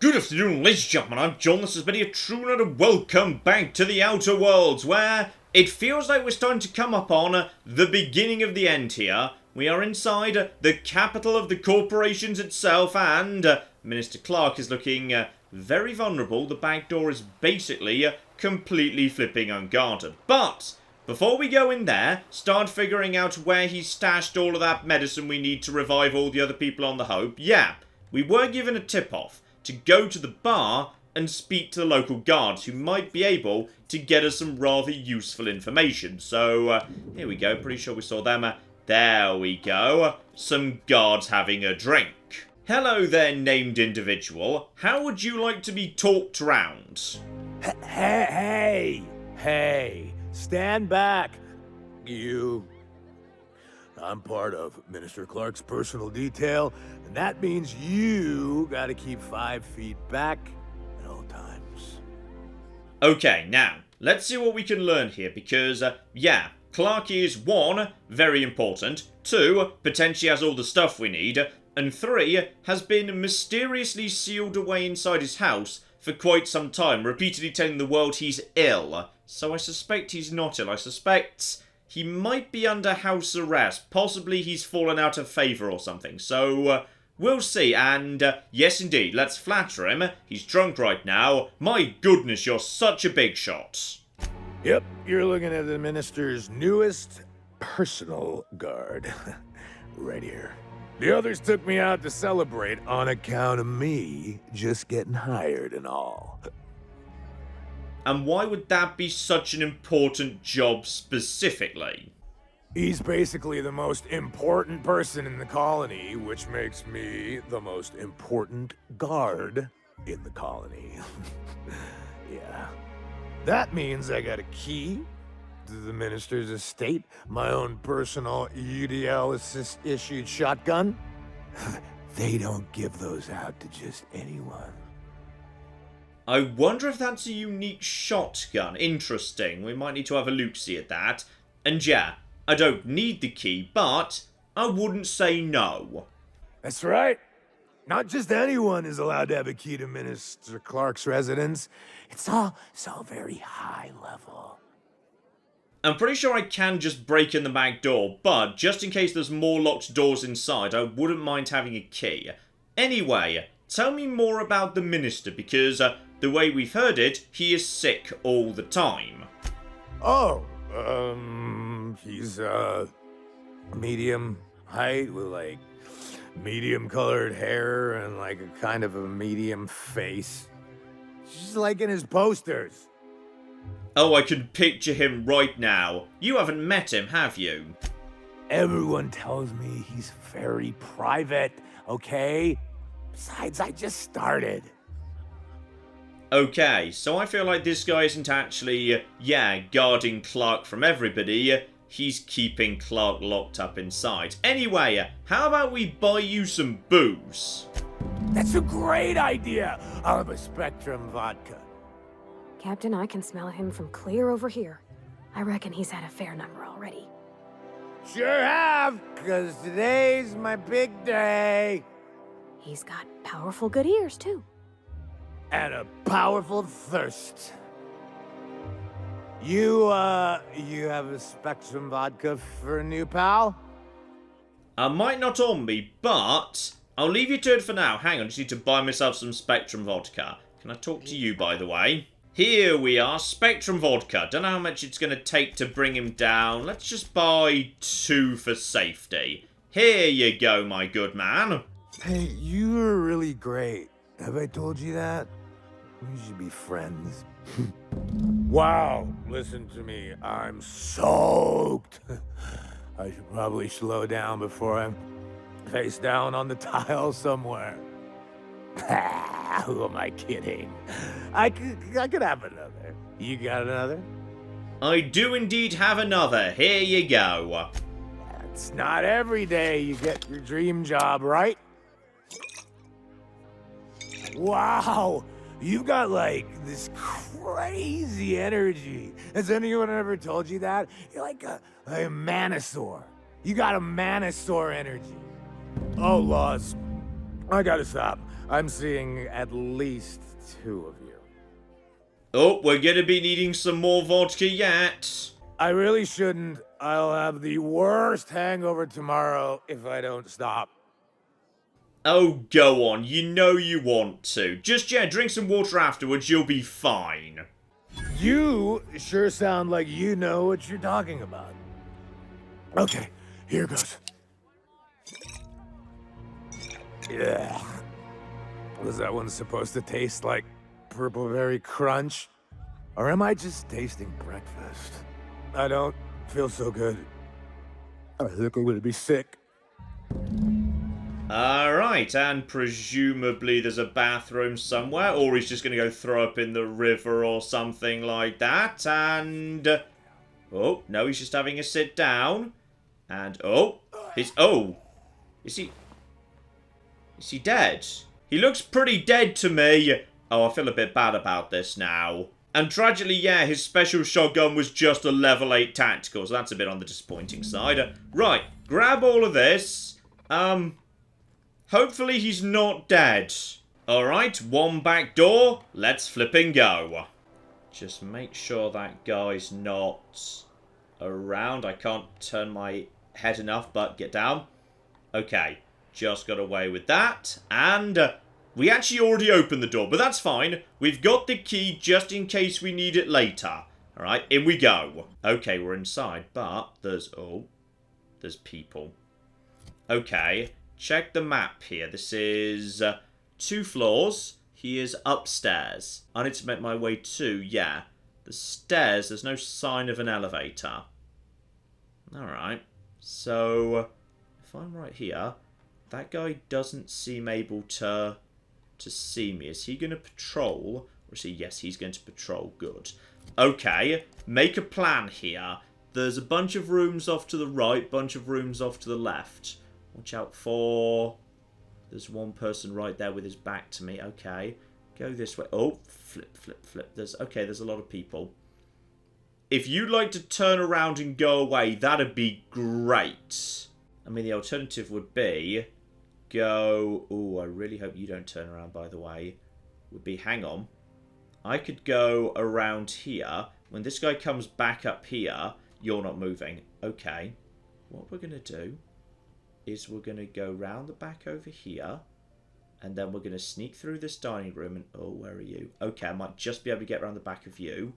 Good afternoon, ladies and gentlemen, I'm John, this has been your true and welcome back to the Outer Worlds, where it feels like we're starting to come up on the beginning of the end here. We are inside the capital of the corporations itself, and Minister Clark is looking very vulnerable. The back door is basically completely flipping unguarded. But before we go in there, start figuring out where he stashed all of that medicine we need to revive all the other people on the Hope. Yeah, we were given a tip-off to go to the bar and speak to the local guards who might be able to get us some rather useful information. So, here we go. Pretty sure we saw them. There we go. Some guards having a drink. Hello there, named individual. How would you like to be talked round? Hey! Stand back, you. I'm part of Minister Clark's personal detail, and that means you gotta keep 5 feet back at all times. Okay, now, let's see what we can learn here, because, yeah, Clark is 1, very important, 2, potentially has all the stuff we need, and 3, has been mysteriously sealed away inside his house for quite some time, repeatedly telling the world he's ill. So I suspect he's not ill. I suspect he might be under house arrest. Possibly he's fallen out of favour or something. So, we'll see. And, yes indeed, let's flatter him. He's drunk right now. My goodness, you're such a big shot. Yep, you're looking at the minister's newest personal guard. Right here. The others took me out to celebrate on account of me just getting hired and all. And why would that be such an important job specifically? He's basically the most important person in the colony, which makes me the most important guard in the colony. Yeah. That means I got a key to the minister's estate, my own personal UDL-issued shotgun. They don't give those out to just anyone. I wonder if that's a unique shotgun. Interesting. We might need to have a look-see at that. And yeah, I don't need the key, but I wouldn't say no. That's right. Not just anyone is allowed to have a key to Minister Clark's residence. It's all very high level. I'm pretty sure I can just break in the back door, but just in case there's more locked doors inside, I wouldn't mind having a key. Anyway, tell me more about the minister, because the way we've heard it, he is sick all the time. Oh, he's, medium height with, like, medium colored hair and, like, a kind of a medium face. Just like in his posters. Oh, I can picture him right now. You haven't met him, have you? Everyone tells me he's very private, okay? Besides, I just started. Okay, so I feel like this guy isn't actually, guarding Clark from everybody. He's keeping Clark locked up inside. Anyway, how about we buy you some booze? That's a great idea. I'll have a Spectrum vodka. Captain, I can smell him from clear over here. I reckon he's had a fair number already. Sure have, 'cause today's my big day. He's got powerful good ears, too. And a powerful thirst. You have a Spectrum vodka for a new pal? I might not on me, but I'll leave you to it for now. Hang on, just need to buy myself some Spectrum vodka. Can I talk to you, by the way? Here we are, Spectrum vodka. Don't know how much it's going to take to bring him down. Let's just buy 2 for safety. Here you go, my good man. Hey, you were really great. Have I told you that? We should be friends. Wow, listen to me. I'm soaked. I should probably slow down before I'm face down on the tile somewhere. Who am I kidding? I could have another. You got another? I do indeed have another. Here you go. It's not every day you get your dream job, right? Wow, you got like this crazy energy. Has anyone ever told you that? You're like a manosaur. You got a manosaur energy. Oh, Laws, I gotta stop. I'm seeing at least 2 of you. Oh, we're gonna be needing some more vodka yet. I really shouldn't. I'll have the worst hangover tomorrow if I don't stop. Oh, go on. You know you want to. Just, yeah, drink some water afterwards. You'll be fine. You sure sound like you know what you're talking about. Okay, here goes. Yeah. Was that one supposed to taste like purple berry crunch? Or am I just tasting breakfast? I don't feel so good. I think I'm gonna be sick. Alright, and presumably there's a bathroom somewhere, or he's just gonna go throw up in the river or something like that, and... oh, no, he's just having a sit down. And, oh, is he dead? He looks pretty dead to me. Oh, I feel a bit bad about this now. And tragically, yeah, his special shotgun was just a level 8 tactical, so that's a bit on the disappointing side. Right, grab all of this. Hopefully he's not dead. Alright, one back door. Let's flipping go. Just make sure that guy's not around. I can't turn my head enough, but get down. Okay, just got away with that. And we actually already opened the door, but that's fine. We've got the key just in case we need it later. Alright, in we go. Okay, we're inside, but there's people. Okay, check the map here. This is 2 floors. He is upstairs. I need to make my way to, yeah, the stairs. There's no sign of an elevator. Alright, so if I'm right here, that guy doesn't seem able to see me. Is he going to patrol? Or is he? Yes, he's going to patrol. Good. Okay, make a plan here. There's a bunch of rooms off to the right, bunch of rooms off to the left. Watch out for... there's one person right there with his back to me. Okay, go this way. Oh, flip, flip, flip. There's a lot of people. If you'd like to turn around and go away, that'd be great. I mean, the alternative would be... go... oh, I really hope you don't turn around, by the way. Would be, hang on. I could go around here. When this guy comes back up here, you're not moving. Okay. What we're going to do is we're going to go round the back over here. And then we're going to sneak through this dining room. And oh, where are you? Okay, I might just be able to get around the back of you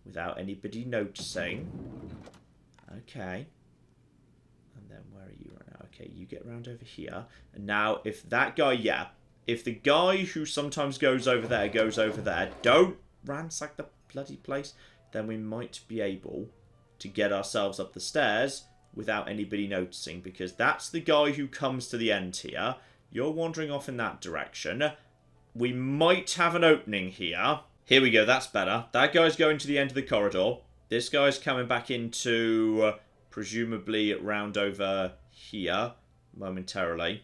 without anybody noticing. Okay. And then where are you right now? Okay, you get around over here. And now, if that guy, yeah. If the guy who sometimes goes over there, don't ransack the bloody place, then we might be able to get ourselves up the stairs without anybody noticing. Because that's the guy who comes to the end here. You're wandering off in that direction. We might have an opening here. Here we go, that's better. That guy's going to the end of the corridor. This guy's coming back into... presumably round over here momentarily.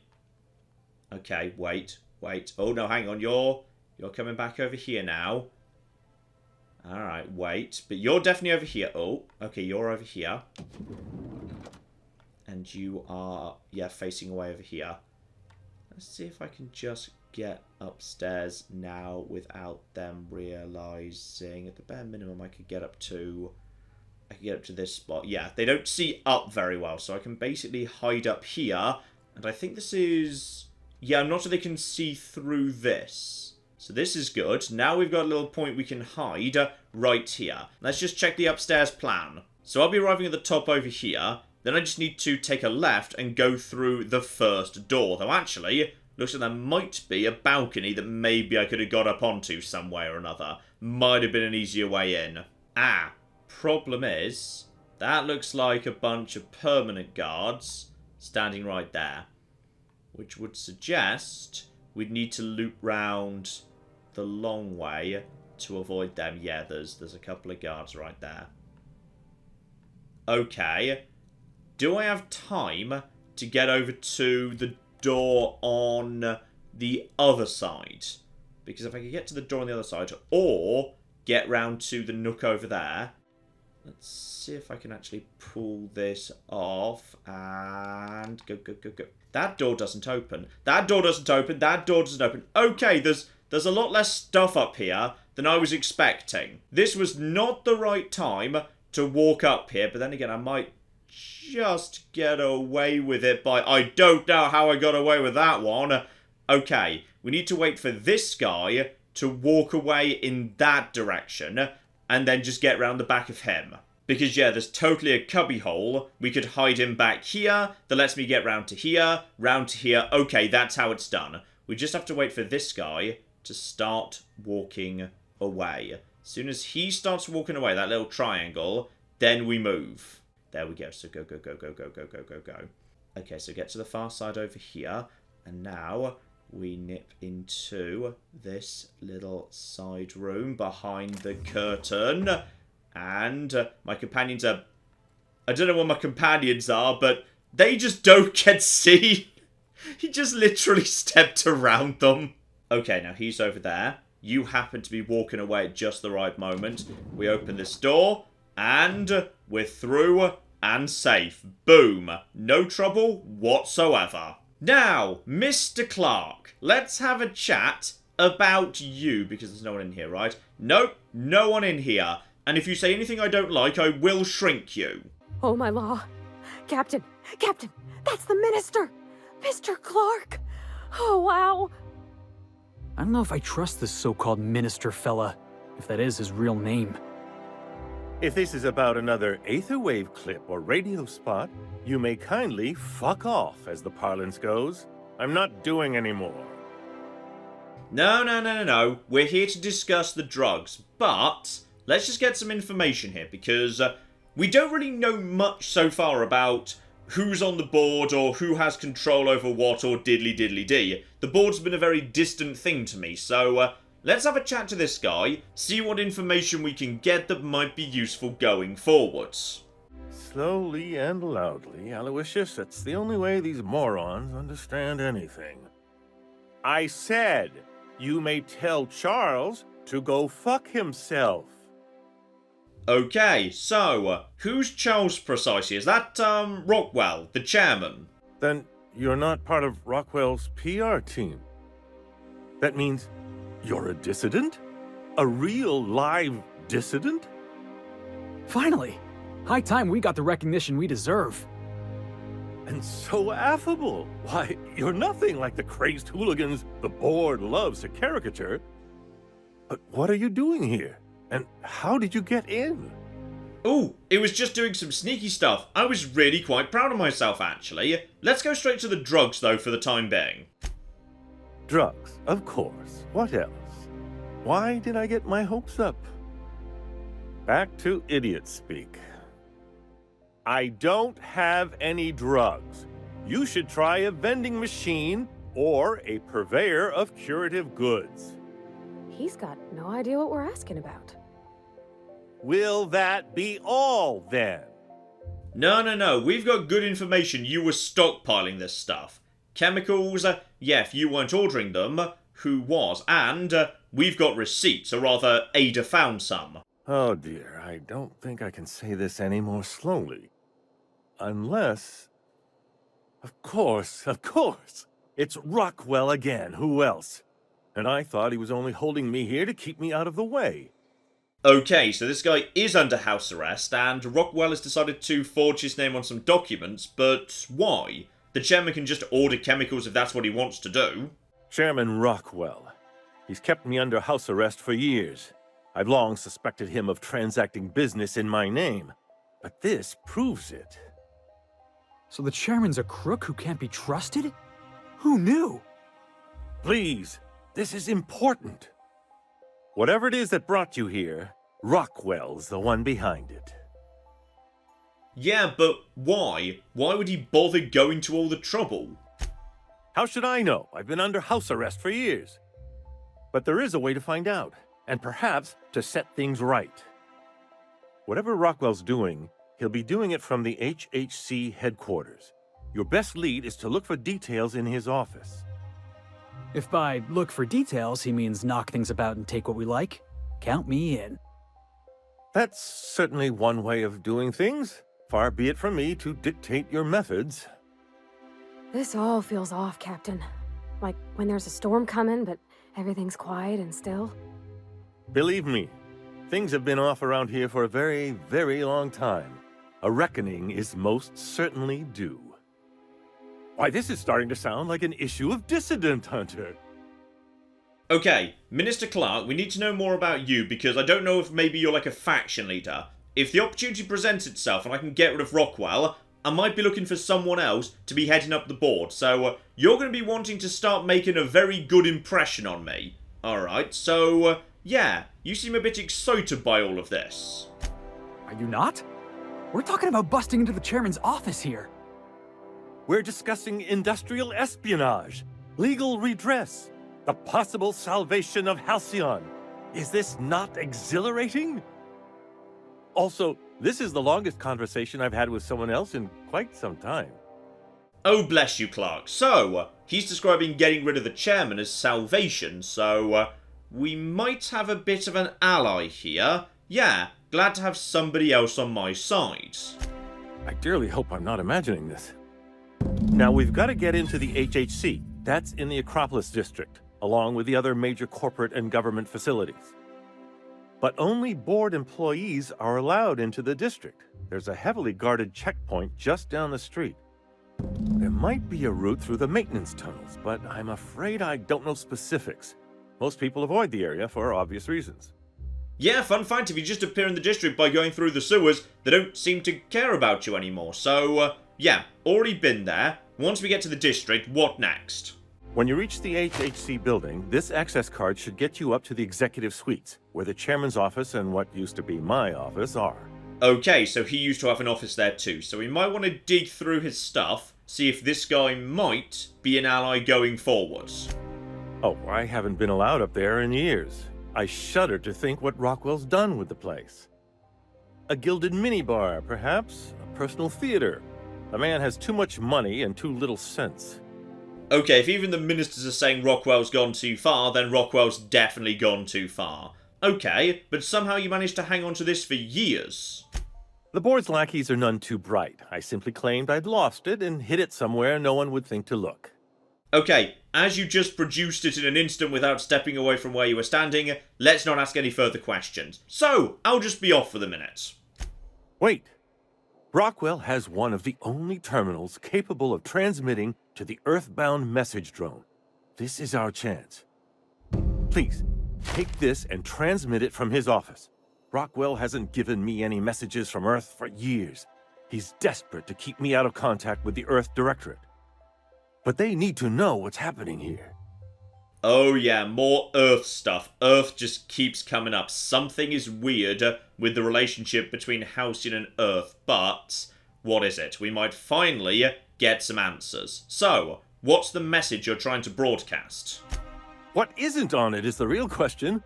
Okay, wait. Oh, no, hang on. You're coming back over here now. Alright, wait. But you're definitely over here. Oh, okay, you're over here. And you are, yeah, facing away over here. Let's see if I can just get upstairs now without them realizing. At the bare minimum, I could get up to this spot. Yeah, they don't see up very well, so I can basically hide up here. And I think this is... yeah, I'm not sure they can see through this. So this is good. Now we've got a little point we can hide right here. Let's just check the upstairs plan. So I'll be arriving at the top over here. Then I just need to take a left and go through the first door. Though actually, looks like there might be a balcony that maybe I could have got up onto some way or another. Might have been an easier way in. Ah. Problem is, that looks like a bunch of permanent guards standing right there. Which would suggest we'd need to loop round the long way to avoid them. Yeah, there's a couple of guards right there. Okay. Do I have time to get over to the door on the other side? Because if I could get to the door on the other side, or get round to the nook over there... Let's see if I can actually pull this off. And go. That door doesn't open. That door doesn't open. That door doesn't open. Okay, there's a lot less stuff up here than I was expecting. This was not the right time to walk up here. But then again, I might just get away with it by... I don't know how I got away with that one. Okay, we need to wait for this guy to walk away in that direction. And then just get round the back of him. Because, yeah, there's totally a cubby hole. We could hide him back here. That lets me get round to here. Round to here. Okay, that's how it's done. We just have to wait for this guy to start walking away. As soon as he starts walking away, that little triangle, then we move. There we go. So go. Okay, so get to the far side over here. And now we nip into this little side room behind the curtain. And my companions are... I don't know what my companions are, but they just don't get seen. He just literally stepped around them. Okay, now he's over there. You happen to be walking away at just the right moment. We open this door, and we're through and safe. Boom. No trouble whatsoever. Now, Mr. Clark, let's have a chat about you, because there's no one in here, right? Nope, no one in here. And if you say anything I don't like, I will shrink you. Oh, my law. Captain, that's the minister! Mr. Clark! Oh, wow. I don't know if I trust this so-called minister fella, if that is his real name. If this is about another Aetherwave clip or radio spot, you may kindly fuck off, as the parlance goes. I'm not doing any more. No. We're here to discuss the drugs, but let's just get some information here, because we don't really know much so far about who's on the board or who has control over what or diddly-diddly-dee. The board's been a very distant thing to me, so let's have a chat to this guy, see what information we can get that might be useful going forwards. Slowly and loudly, Aloysius, that's the only way these morons understand anything. I said, you may tell Charles to go fuck himself. Okay, so, who's Charles precisely? Is that, Rockwell, the chairman? Then you're not part of Rockwell's PR team. That means you're a dissident? A real live dissident? Finally! High time we got the recognition we deserve. And so affable. Why, you're nothing like the crazed hooligans the board loves to caricature. But what are you doing here? And how did you get in? Ooh, it was just doing some sneaky stuff. I was really quite proud of myself, actually. Let's go straight to the drugs, though, for the time being. Drugs, of course. What else? Why did I get my hopes up? Back to idiot speak. I don't have any drugs. You should try a vending machine or a purveyor of curative goods. He's got no idea what we're asking about. Will that be all, then? No. We've got good information. You were stockpiling this stuff. Chemicals, yeah, if you weren't ordering them, who was? And we've got receipts, or rather, Ada found some. Oh dear, I don't think I can say this any more slowly. Unless... Of course. It's Rockwell again. Who else? And I thought he was only holding me here to keep me out of the way. Okay, so this guy is under house arrest, and Rockwell has decided to forge his name on some documents, but why? The chairman can just order chemicals if that's what he wants to do. Chairman Rockwell. He's kept me under house arrest for years. I've long suspected him of transacting business in my name, but this proves it. So the chairman's a crook who can't be trusted? Who knew? Please, this is important. Whatever it is that brought you here, Rockwell's the one behind it. Yeah, but why? Why would he bother going to all the trouble? How should I know? I've been under house arrest for years. But there is a way to find out, and perhaps to set things right. Whatever Rockwell's doing, he'll be doing it from the HHC headquarters. Your best lead is to look for details in his office. If by look for details he means knock things about and take what we like, count me in. That's certainly one way of doing things. Far be it from me to dictate your methods. This all feels off, Captain. Like when there's a storm coming, but everything's quiet and still. Believe me, things have been off around here for a very, very long time. A reckoning is most certainly due. Why, this is starting to sound like an issue of Dissident Hunter. Okay, Minister Clark, we need to know more about you, because I don't know if maybe you're like a faction leader. If the opportunity presents itself and I can get rid of Rockwell, I might be looking for someone else to be heading up the board. So, you're going to be wanting to start making a very good impression on me. Alright, so, yeah, you seem a bit excited by all of this. Are you not? We're talking about busting into the chairman's office here. We're discussing industrial espionage, legal redress, the possible salvation of Halcyon. Is this not exhilarating? Also, this is the longest conversation I've had with someone else in quite some time. Oh, bless you, Clark. So, he's describing getting rid of the chairman as salvation, so, we might have a bit of an ally here. Yeah, glad to have somebody else on my side. I dearly hope I'm not imagining this. Now, we've got to get into the HHC. That's in the Acropolis district, along with the other major corporate and government facilities. But only board employees are allowed into the district. There's a heavily guarded checkpoint just down the street. There might be a route through the maintenance tunnels, but I'm afraid I don't know specifics. Most people avoid the area for obvious reasons. Yeah, fun fact, if you just appear in the district by going through the sewers, they don't seem to care about you anymore. So, yeah, already been there. Once we get to the district, what next? When you reach the HHC building, this access card should get you up to the executive suites, where the chairman's office and what used to be my office are. Okay, so he used to have an office there too, so we might want to dig through his stuff, see if this guy might be an ally going forwards. Oh, I haven't been allowed up there in years. I shudder to think what Rockwell's done with the place. A gilded minibar, perhaps? A personal theater? The man has too much money and too little sense. Okay, if even the ministers are saying Rockwell's gone too far, then Rockwell's definitely gone too far. Okay, but somehow you managed to hang on to this for years. The board's lackeys are none too bright. I simply claimed I'd lost it and hid it somewhere no one would think to look. Okay, as you just produced it in an instant without stepping away from where you were standing, let's not ask any further questions. So, I'll just be off for the minute. Wait. Rockwell has one of the only terminals capable of transmitting to the Earthbound message drone. This is our chance. Please, take this and transmit it from his office. Rockwell hasn't given me any messages from Earth for years. He's desperate to keep me out of contact with the Earth Directorate. But they need to know what's happening here. Oh yeah, more Earth stuff. Earth just keeps coming up. Something is weird with the relationship between Halcyon and Earth, but what is it? We might finally get some answers. So, what's the message you're trying to broadcast? What isn't on it is the real question.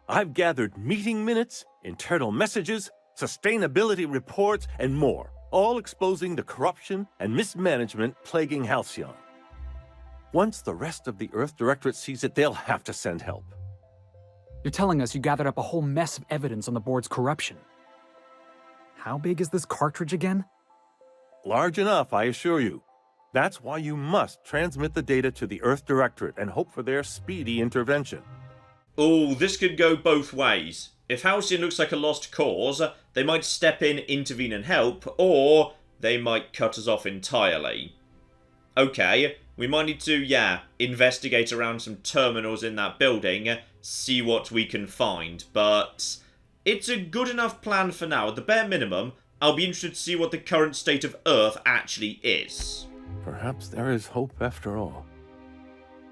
I've gathered meeting minutes, internal messages, sustainability reports, and more, all exposing the corruption and mismanagement plaguing Halcyon. Once the rest of the Earth Directorate sees it, they'll have to send help. You're telling us you gathered up a whole mess of evidence on the board's corruption. How big is this cartridge again? Large enough, I assure you. That's why you must transmit the data to the Earth Directorate and hope for their speedy intervention. Oh, this could go both ways. If Halcyon looks like a lost cause, they might step in, intervene and help, or they might cut us off entirely. Okay, we might need to, investigate around some terminals in that building, see what we can find, but it's a good enough plan for now. At the bare minimum, I'll be interested to see what the current state of Earth actually is. Perhaps there is hope after all.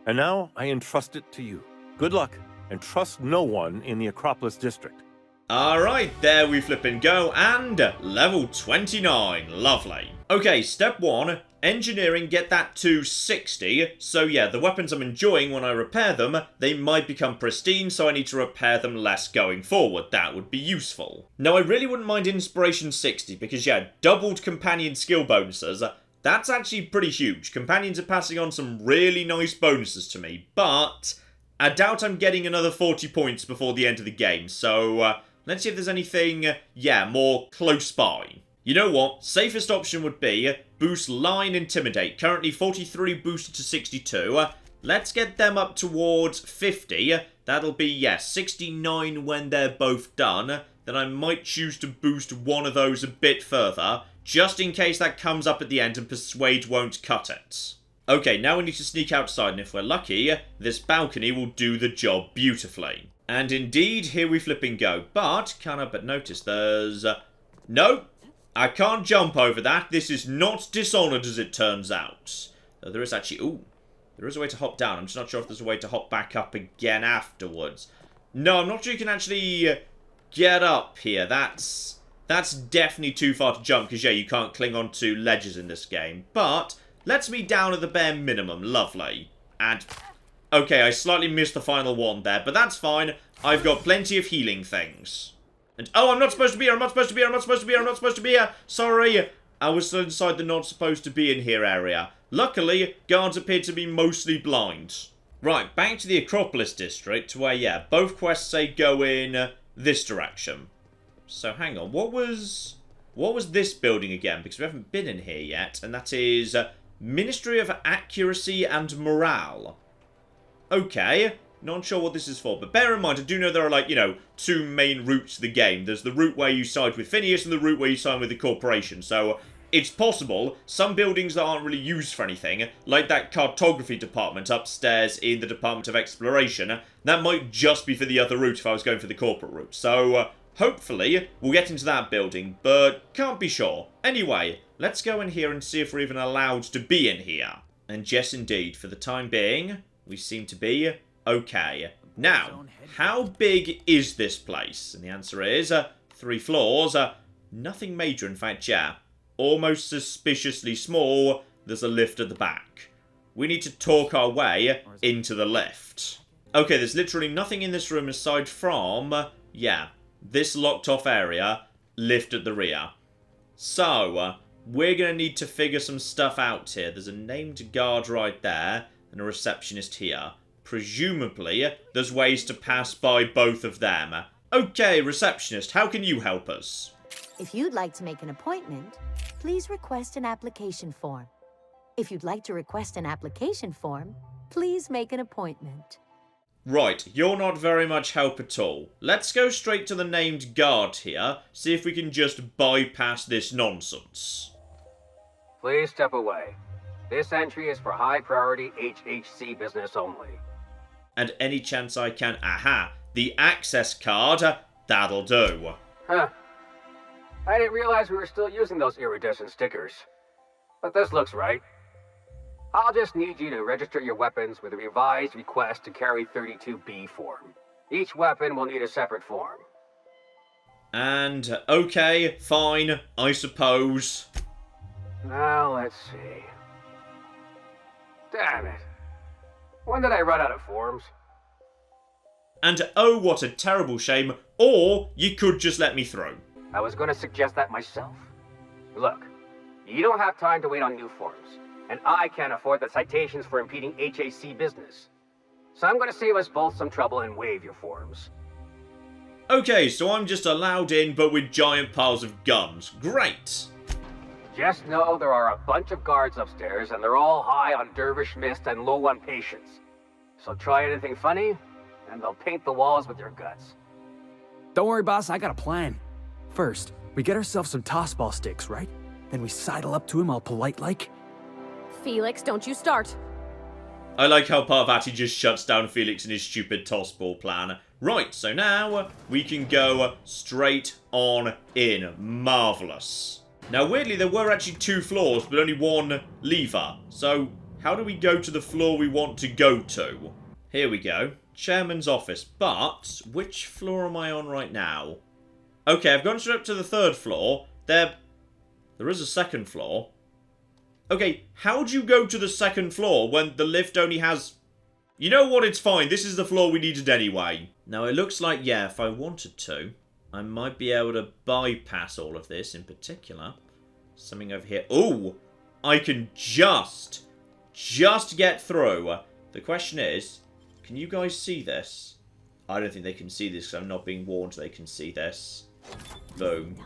And now I entrust it to you. Good luck, and trust no one in the Acropolis district. Alright, there we flip and go, and level 29, lovely. Okay, step 1, engineering, get that to 60, so yeah, the weapons I'm enjoying when I repair them, they might become pristine, so I need to repair them less going forward, that would be useful. Now I really wouldn't mind Inspiration 60, because yeah, doubled companion skill bonuses, that's actually pretty huge. Companions are passing on some really nice bonuses to me, but I doubt I'm getting another 40 points before the end of the game, so let's see if there's anything, yeah, more close by. You know what? Safest option would be boost line intimidate. Currently 43 boosted to 62. Let's get them up towards 50. That'll be, yeah, 69 when they're both done. Then I might choose to boost one of those a bit further, just in case that comes up at the end and Persuade won't cut it. Okay, now we need to sneak outside, and if we're lucky, this balcony will do the job beautifully. And indeed, here we flipping go. But, can't help but notice there's... no, I can't jump over that. This is not Dishonored, as it turns out. There is actually... ooh, there is a way to hop down. I'm just not sure if there's a way to hop back up again afterwards. No, I'm not sure you can actually get up here. That's definitely too far to jump, because, yeah, you can't cling onto ledges in this game. But... let's be down at the bare minimum. Lovely. And, okay, I slightly missed the final one there, but that's fine. I've got plenty of healing things. And, oh, I'm not supposed to be here, I'm not supposed to be here, I'm not supposed to be here, I'm not supposed to be here. Sorry, I was still inside the not supposed to be in here area. Luckily, guards appear to be mostly blind. Right, back to the Acropolis district, where, yeah, both quests say go in this direction. So, hang on, what was this building again? Because we haven't been in here yet, and that is... Ministry of Accuracy and Morale. Okay, not sure what this is for, but bear in mind, I do know there are, like, you know, two main routes to the game. There's the route where you side with Phineas and the route where you side with the Corporation, so it's possible some buildings that aren't really used for anything, like that cartography department upstairs in the Department of Exploration, that might just be for the other route if I was going for the corporate route. So, hopefully, we'll get into that building, but can't be sure. Anyway, let's go in here and see if we're even allowed to be in here. And yes, indeed, for the time being, we seem to be okay. Now, how big is this place? And the answer is 3 floors. Nothing major, in fact, yeah. Almost suspiciously small. There's a lift at the back. We need to talk our way into the lift. Okay, there's literally nothing in this room aside from, yeah, this locked off area, lift at the rear. So, we're going to need to figure some stuff out here. There's a named guard right there, and a receptionist here. Presumably, there's ways to pass by both of them. Okay, receptionist, how can you help us? If you'd like to make an appointment, please request an application form. If you'd like to request an application form, please make an appointment. Right, you're not very much help at all. Let's go straight to the named guard here, see if we can just bypass this nonsense. Please step away. This entry is for high-priority HHC business only. And any chance I can... aha! The access card, that'll do. Huh. I didn't realize we were still using those iridescent stickers. But this looks right. I'll just need you to register your weapons with a revised request to carry 32B form. Each weapon will need a separate form. And, okay, fine, I suppose. Now, let's see. Damn it. When did I run out of forms? And oh, what a terrible shame. Or, you could just let me through. I was going to suggest that myself. Look, you don't have time to wait on new forms. And I can't afford the citations for impeding HAC business. So I'm going to save us both some trouble and waive your forms. Okay, so I'm just allowed in, but with giant piles of guns. Great! Just know there are a bunch of guards upstairs, and they're all high on dervish mist and low on patience. So try anything funny, and they'll paint the walls with your guts. Don't worry, boss, I got a plan. First, we get ourselves some tossball sticks, right? Then we sidle up to him all polite-like. Felix, don't you start. I like how Parvati just shuts down Felix and his stupid tossball plan. Right, so now we can go straight on in. Marvellous. Now, weirdly, there were actually 2 floors, but only 1 lever. So, how do we go to the floor we want to go to? Here we go. Chairman's office. But, which floor am I on right now? Okay, I've gone straight up to the 3rd floor. There is a 2nd floor. Okay, how do you go to the 2nd floor when the lift only has... You know what, it's fine. This is the floor we needed anyway. Now, it looks like, yeah, if I wanted to, I might be able to bypass all of this in particular. Something over here. Ooh, I can just get through. The question is, can you guys see this? I don't think they can see this, because I'm not being warned they can see this. Boom.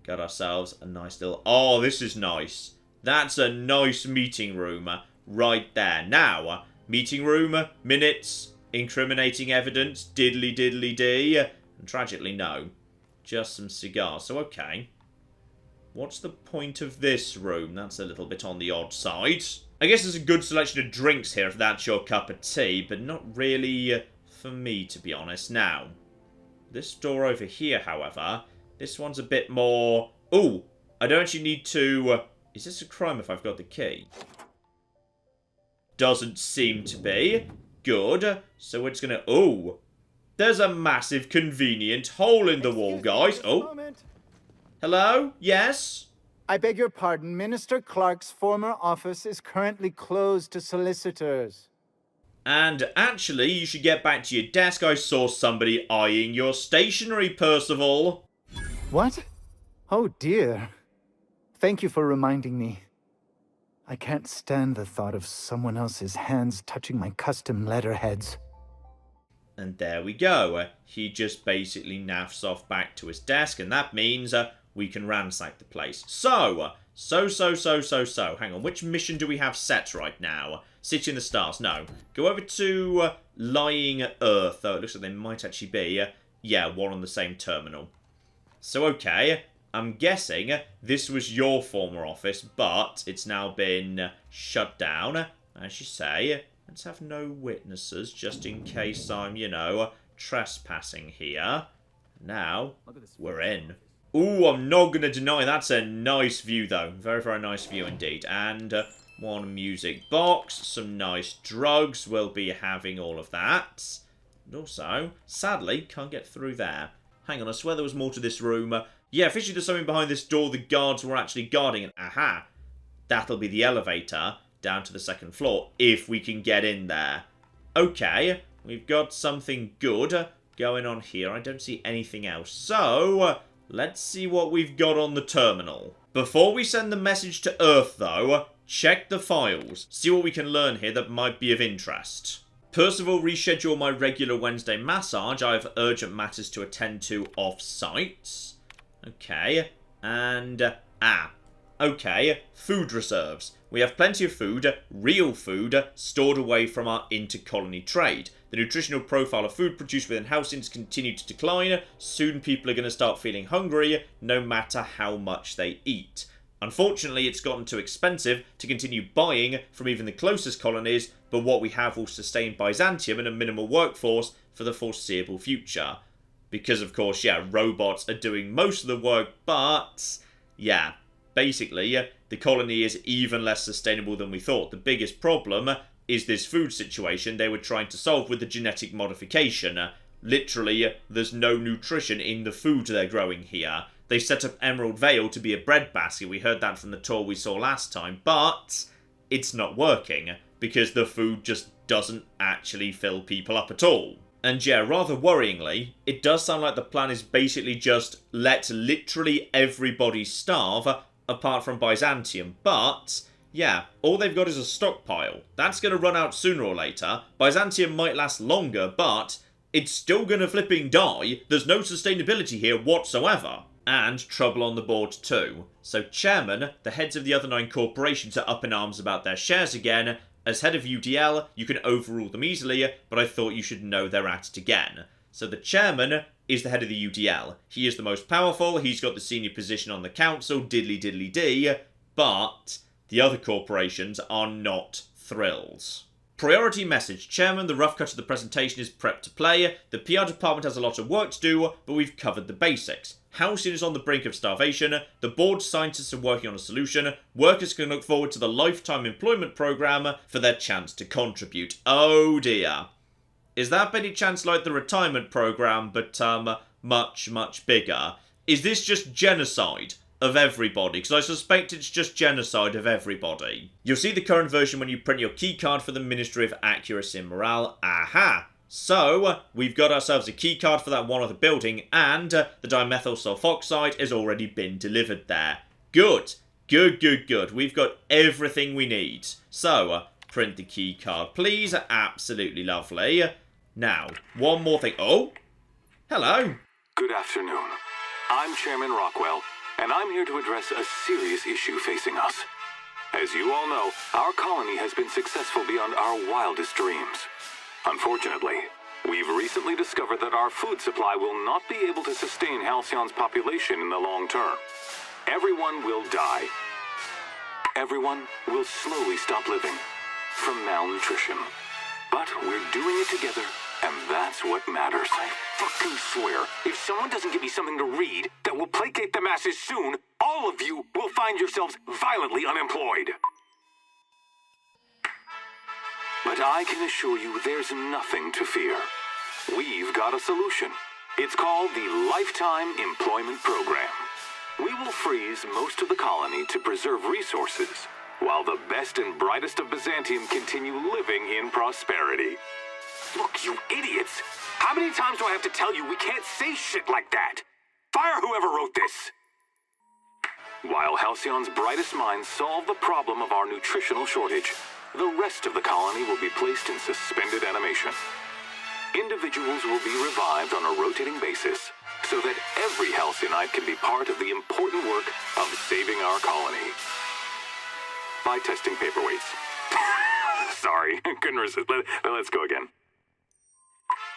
Got ourselves a nice little... Oh, this is nice. That's a nice meeting room right there. Now, meeting room, minutes, incriminating evidence, diddly diddly dee. And tragically, no. Just some cigars. So, okay. What's the point of this room? That's a little bit on the odd side. I guess there's a good selection of drinks here if that's your cup of tea, but not really for me, to be honest. Now, this door over here, however, this one's a bit more... Ooh, I don't actually need to... Is this a crime if I've got the key? Doesn't seem to be. Good. So we're just gonna... Ooh. There's a massive convenient hole in the wall, guys. Oh. Hello? Yes? I beg your pardon. Minister Clark's former office is currently closed to solicitors. And actually, you should get back to your desk. I saw somebody eyeing your stationery, Percival. What? Oh dear. Thank you for reminding me. I can't stand the thought of someone else's hands touching my custom letterheads. And there we go. He just basically naffs off back to his desk, and that means we can ransack the place. So. Hang on, which mission do we have set right now? City in the Stars. No. Go over to Lying Earth, though it looks like they might actually be. Yeah, one on the same terminal. So, okay. I'm guessing this was your former office, but it's now been shut down. As you say, let's have no witnesses, just in case I'm, you know, trespassing here. Now, we're in. Ooh, I'm not going to deny that's a nice view, though. Very, very nice view indeed. And one music box, some nice drugs. We'll be having all of that. And also, sadly, can't get through there. Hang on, I swear there was more to this room. Yeah, officially there's something behind this door the guards were actually guarding. And aha, that'll be the elevator down to the second floor, if we can get in there. Okay, we've got something good going on here. I don't see anything else. So, let's see what we've got on the terminal. Before we send the message to Earth, though, check the files. See what we can learn here that might be of interest. Percival, reschedule my regular Wednesday massage. I have urgent matters to attend to off-site. Okay, and, okay, food reserves. We have plenty of food, real food, stored away from our inter-colony trade. The nutritional profile of food produced within housings continues to decline. Soon people are going to start feeling hungry, no matter how much they eat. Unfortunately, it's gotten too expensive to continue buying from even the closest colonies, but what we have will sustain Byzantium and a minimal workforce for the foreseeable future. Because, of course, yeah, robots are doing most of the work, but, yeah, basically, the colony is even less sustainable than we thought. The biggest problem is this food situation they were trying to solve with the genetic modification. Literally, there's no nutrition in the food they're growing here. They set up Emerald Vale to be a breadbasket. We heard that from the tour we saw last time, but it's not working because the food just doesn't actually fill people up at all. And yeah, rather worryingly, it does sound like the plan is basically just let literally everybody starve apart from Byzantium, but yeah, all they've got is a stockpile. That's going to run out sooner or later. Byzantium might last longer, but it's still going to flipping die. There's no sustainability here whatsoever. And trouble on the board too. So Chairman, the heads of the other 9 corporations are up in arms about their shares again. As head of UDL, you can overrule them easily, but I thought you should know they're at it again. So the Chairman is the head of the UDL. He is the most powerful, he's got the senior position on the council, diddly diddly dee, but the other corporations are not thrilled. Priority message. Chairman, the rough cut of the presentation is prepped to play. The PR department has a lot of work to do, but we've covered the basics. Housing is on the brink of starvation. The board scientists are working on a solution. Workers can look forward to the lifetime employment program for their chance to contribute. Oh dear. Is that by any chance like the retirement program, but much, much bigger? Is this just genocide of everybody? Because I suspect it's just genocide of everybody. You'll see the current version when you print your keycard for the Ministry of Accuracy and Morale. Aha! So, we've got ourselves a keycard for that one other building, and the dimethyl sulfoxide has already been delivered there. Good. Good, good, good. We've got everything we need. So, print the keycard, please. Absolutely lovely. Now, one more thing. Oh, hello. Good afternoon. I'm Chairman Rockwell, and I'm here to address a serious issue facing us. As you all know, our colony has been successful beyond our wildest dreams. Unfortunately, we've recently discovered that our food supply will not be able to sustain Halcyon's population in the long term. Everyone will die. Everyone will slowly stop living from malnutrition. But we're doing it together, and that's what matters. I fucking swear, if someone doesn't give me something to read that will placate the masses soon, all of you will find yourselves violently unemployed. But I can assure you there's nothing to fear. We've got a solution. It's called the Lifetime Employment Program. We will freeze most of the colony to preserve resources, while the best and brightest of Byzantium continue living in prosperity. Look, you idiots! How many times do I have to tell you we can't say shit like that? Fire whoever wrote this! While Halcyon's brightest minds solve the problem of our nutritional shortage, the rest of the colony will be placed in suspended animation. Individuals will be revived on a rotating basis, so that every Halcyonite can be part of the important work of saving our colony. By testing paperweights. Sorry, couldn't resist. Let's go again.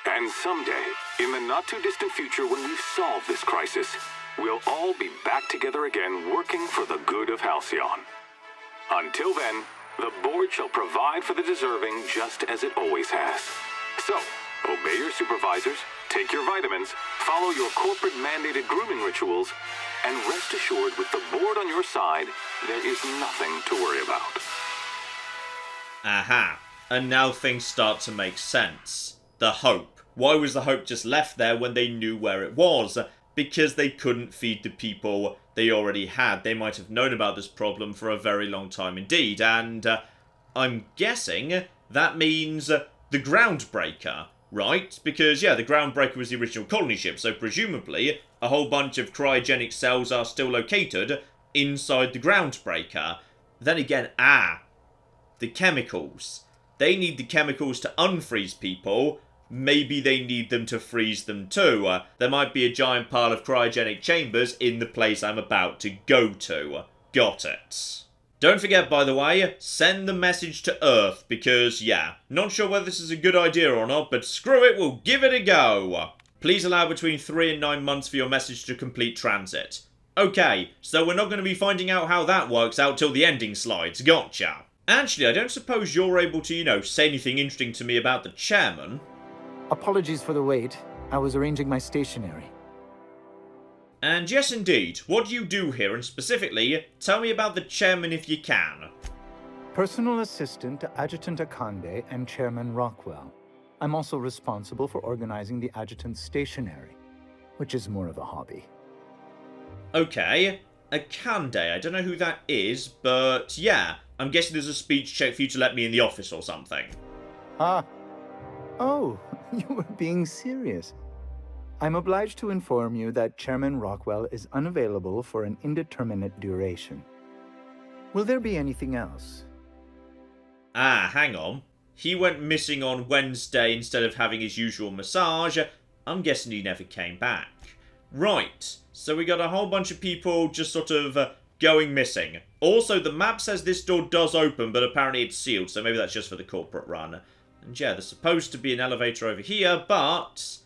And someday, in the not-too-distant future when we've solved this crisis, we'll all be back together again working for the good of Halcyon. Until then, the board shall provide for the deserving just as it always has. So, obey your supervisors, take your vitamins, follow your corporate-mandated grooming rituals, and rest assured with the board on your side, there is nothing to worry about. Aha. And now things start to make sense. The hope. Why was the hope just left there when they knew where it was? Because they couldn't feed the people they already had. They might have known about this problem for a very long time indeed. And I'm guessing that means the Groundbreaker, right? Because, yeah, the Groundbreaker was the original colony ship, so presumably a whole bunch of cryogenic cells are still located inside the Groundbreaker. Then again, the chemicals. They need the chemicals to unfreeze people. Maybe they need them to freeze them too. There might be a giant pile of cryogenic chambers in the place I'm about to go to. Got it. Don't forget, by the way, send the message to Earth, because, yeah, not sure whether this is a good idea or not, but screw it, we'll give it a go. Please allow between 3 and 9 months for your message to complete transit. Okay, so we're not going to be finding out how that works out till the ending slides, gotcha. Actually, I don't suppose you're able to, say anything interesting to me about the chairman. Apologies for the wait. I was arranging my stationery. And yes, indeed, what do you do here, and specifically, tell me about the chairman if you can. Personal assistant to Adjutant Akande and Chairman Rockwell. I'm also responsible for organizing the adjutant's stationery, which is more of a hobby. Okay, Akande, I don't know who that is, but yeah, I'm guessing there's a speech check for you to let me in the office or something. Oh, you were being serious. I'm obliged to inform you that Chairman Rockwell is unavailable for an indeterminate duration. Will there be anything else? Hang on. He went missing on Wednesday instead of having his usual massage. I'm guessing he never came back. Right, so we got a whole bunch of people just sort of going missing. Also, the map says this door does open, but apparently it's sealed, so maybe that's just for the corporate run. And yeah, there's supposed to be an elevator over here, but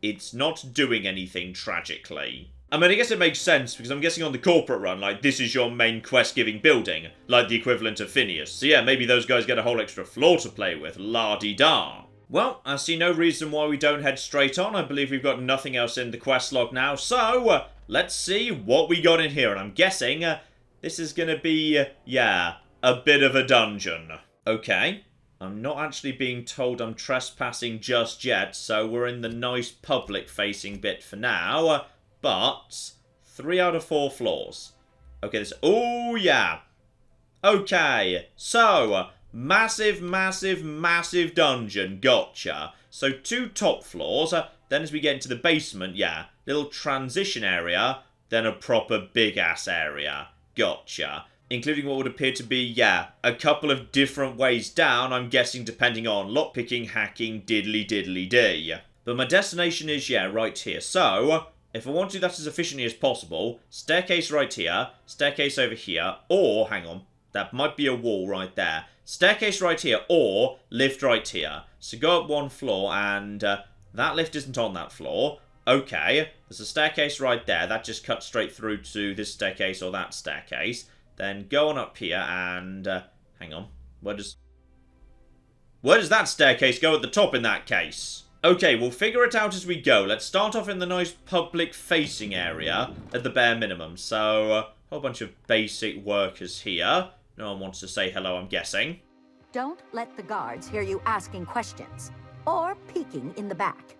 it's not doing anything, tragically. I mean, I guess it makes sense, because I'm guessing on the corporate run, this is your main quest-giving building, like the equivalent of Phineas. So yeah, maybe those guys get a whole extra floor to play with, la-di-da. Well, I see no reason why we don't head straight on. I believe we've got nothing else in the quest log now, so let's see what we got in here. And I'm guessing this is going to be, a bit of a dungeon. Okay. I'm not actually being told I'm trespassing just yet, so we're in the nice public-facing bit for now. But 3 out of 4 floors. Okay, this... Oh, yeah. Okay, so massive, massive, massive dungeon. Gotcha. So 2 top floors. Then as we get into the basement, little transition area. Then a proper big-ass area. Gotcha. including what would appear to be, yeah, a couple of different ways down, I'm guessing depending on lockpicking, hacking, diddly-diddly-dee. But my destination is, yeah, right here. So, if I want to do that as efficiently as possible, staircase right here, staircase over here, or, hang on, that might be a wall right there. Staircase right here, or lift right here. So go up one floor, and that lift isn't on that floor. Okay, there's a staircase right there. That just cuts straight through to this staircase or that staircase. Then go on up here, and hang on. Where does that staircase go at the top in that case? Okay, we'll figure it out as we go. Let's start off in the nice public-facing area at the bare minimum. So, a whole bunch of basic workers here. No one wants to say hello, I'm guessing. Don't let the guards hear you asking questions or peeking in the back.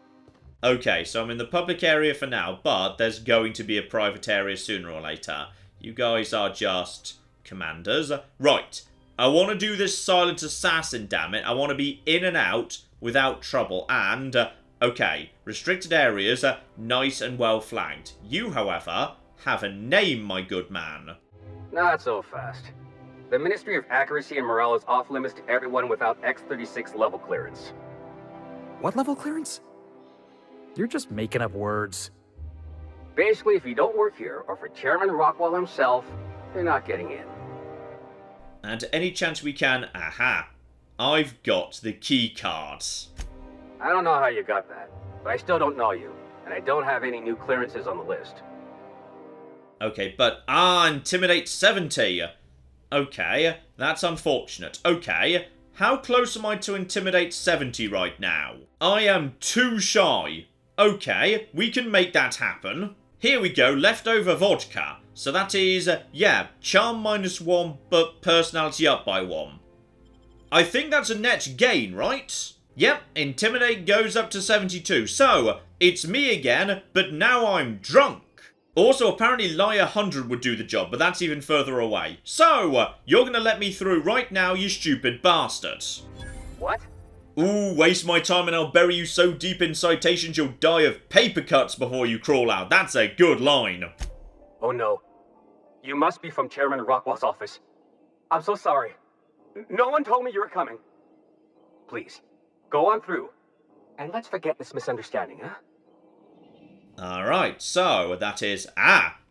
Okay, so I'm in the public area for now, but there's going to be a private area sooner or later. You guys are just commanders. Right, I want to do this silent assassin, damn it. I want to be in and out without trouble, and, okay, restricted areas are nice and well flagged. You, however, have a name, my good man. Not so fast. The Ministry of Accuracy and Morale is off limits to everyone without X-36 level clearance. What level clearance? You're just making up words. Basically, if you don't work here, or for Chairman Rockwell himself, you're not getting in. And any chance we can, aha, I've got the key cards. I don't know how you got that, but I still don't know you, and I don't have any new clearances on the list. Okay, but, Intimidate 70. Okay, that's unfortunate. Okay, how close am I to Intimidate 70 right now? I am too shy. Okay, we can make that happen. Here we go, leftover vodka. So that is, yeah, charm -1, but personality up by 1. I think that's a net gain, right? Yep, Intimidate goes up to 72. So, it's me again, but now I'm drunk. Also, apparently Lie 100 would do the job, but that's even further away. So, you're gonna let me through right now, you stupid bastard. What? Ooh, waste my time and I'll bury you so deep in citations you'll die of paper cuts before you crawl out. That's a good line. Oh no. You must be from Chairman Rockwell's office. I'm so sorry. No one told me you were coming. Please, go on through. And let's forget this misunderstanding, huh? Alright, so that is,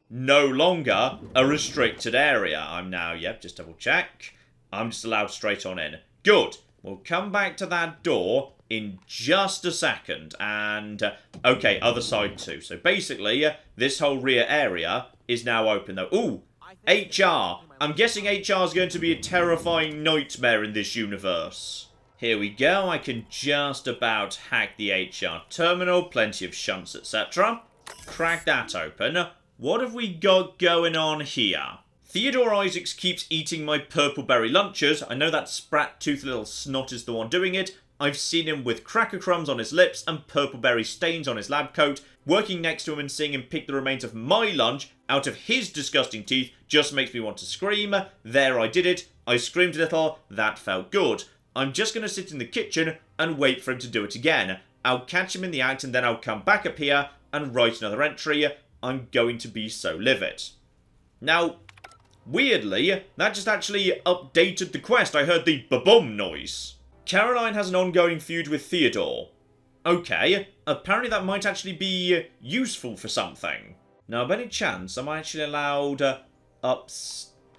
no longer a restricted area. I'm now, yep, just double check. I'm just allowed straight on in. Good. We'll come back to that door in just a second. And, okay, other side too. So basically, this whole rear area is now open though. Ooh, HR. I'm guessing HR is going to be a terrifying nightmare in this universe. Here we go, I can just about hack the HR terminal, plenty of shunts, etc. Crack that open. What have we got going on here? Theodore Isaacs keeps eating my purple berry lunches. I know that sprat-toothed little snot is the one doing it. I've seen him with cracker crumbs on his lips and purple berry stains on his lab coat. Working next to him and seeing him pick the remains of my lunch out of his disgusting teeth just makes me want to scream. There, I did it. I screamed a little. That felt good. I'm just going to sit in the kitchen and wait for him to do it again. I'll catch him in the act and then I'll come back up here and write another entry. I'm going to be so livid. Now, weirdly, that just actually updated the quest. I heard the ba-boom noise. Caroline has an ongoing feud with Theodore. Okay, apparently that might actually be useful for something. Now, by any chance, am I actually allowed upstairs?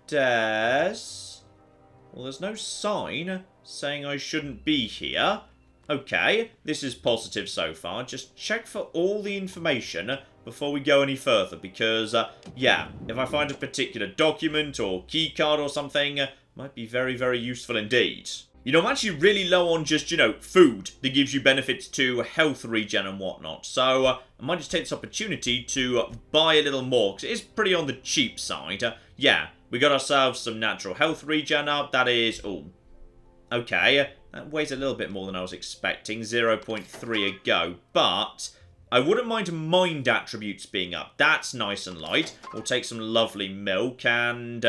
Well, there's no sign saying I shouldn't be here. Okay, this is positive so far. Just check for all the information before we go any further, because, yeah, if I find a particular document or keycard or something, might be very, very useful indeed. You know, I'm actually really low on just, food that gives you benefits to health regen and whatnot. So, I might just take this opportunity to buy a little more, because it is pretty on the cheap side. Yeah, we got ourselves some natural health regen up. That is, oh, okay, that weighs a little bit more than I was expecting. 0.3 a go, but I wouldn't mind mind attributes being up. That's nice and light. We'll take some lovely milk and,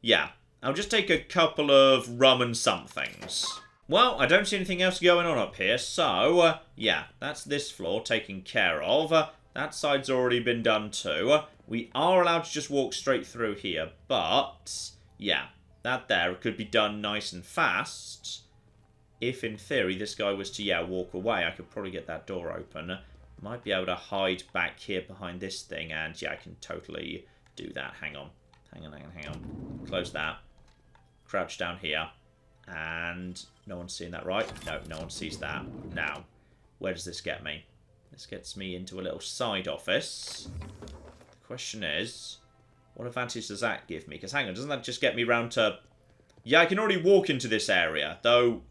yeah. I'll just take a couple of rum and somethings. Well, I don't see anything else going on up here, so, yeah, that's this floor taken care of. That side's already been done too. We are allowed to just walk straight through here, but, Yeah, that there could be done nice and fast. If, in theory, this guy was to, yeah, walk away, I could probably get that door open. Might be able to hide back here behind this thing, and, yeah, I can totally do that. Hang on. Hang on. Close that. Crouch down here. And no one's seeing that, right? No, no one sees that. Now, where does this get me? This gets me into a little side office. The question is, what advantage does that give me? Because, hang on, doesn't that just get me round to... Yeah, I can already walk into this area, though...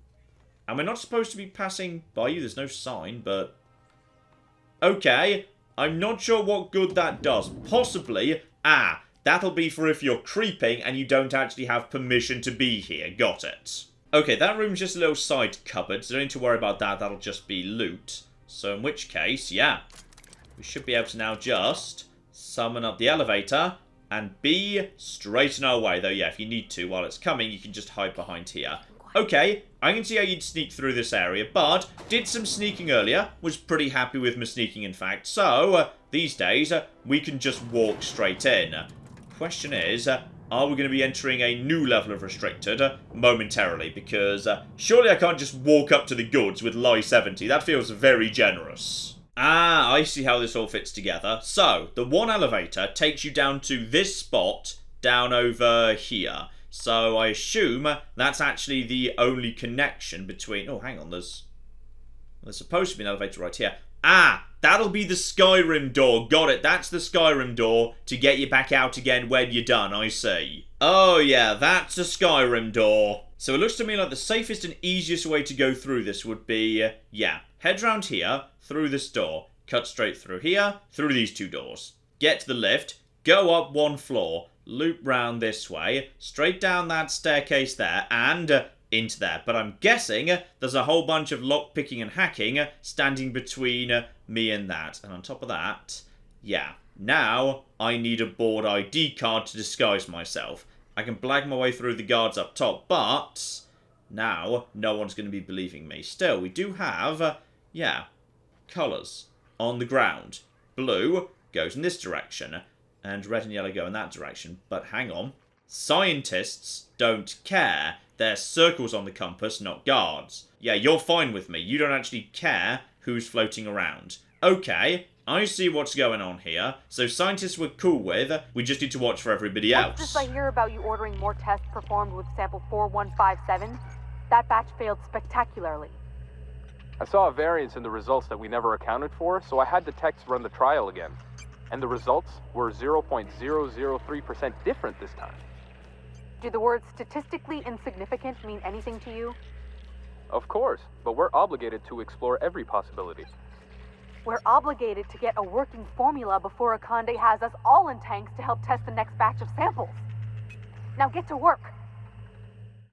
Am I not supposed to be passing by you? There's no sign, but... Okay, I'm not sure what good that does. Possibly, that'll be for if you're creeping and you don't actually have permission to be here. Got it. Okay, that room's just a little side cupboard, so don't need to worry about that. That'll just be loot. So in which case, yeah, we should be able to now just summon up the elevator and be straight on our way. Though, yeah, if you need to, while it's coming, you can just hide behind here. Okay, I can see how you'd sneak through this area, but did some sneaking earlier, was pretty happy with my sneaking, in fact. So, these days, we can just walk straight in. Question is, are we going to be entering a new level of restricted momentarily? Because surely I can't just walk up to the goods with Lie 70. That feels very generous. I see how this all fits together. So, the one elevator takes you down to this spot down over here. So I assume that's actually the only connection between... Oh, hang on, there's supposed to be an elevator right here. That'll be the Skyrim door. Got it, that's the Skyrim door to get you back out again when you're done, I see. Oh yeah, that's a Skyrim door. So it looks to me like the safest and easiest way to go through this would be, head round here, through this door, cut straight through here, through these two doors. Get to the lift, go up one floor, loop round this way, straight down that staircase there, and into there. But I'm guessing there's a whole bunch of lockpicking and hacking standing between me and that. And on top of that, now I need a board ID card to disguise myself. I can blag my way through the guards up top, but now no one's going to be believing me. Still, we do have, colours on the ground. Blue goes in this direction, and red and yellow go in that direction. But hang on. Scientists don't care. They're circles on the compass, not guards. Yeah, you're fine with me. You don't actually care who's floating around. Okay, I see what's going on here. So scientists we're cool with. We just need to watch for everybody else. What's this I hear about you ordering more tests performed with sample 4157? That batch failed spectacularly. I saw a variance in the results that we never accounted for, so I had the techs run the trial again. And the results were 0.003% different this time. Do the words statistically insignificant mean anything to you? Of course, but we're obligated to explore every possibility. We're obligated to get a working formula before Akande has us all in tanks to help test the next batch of samples. Now get to work.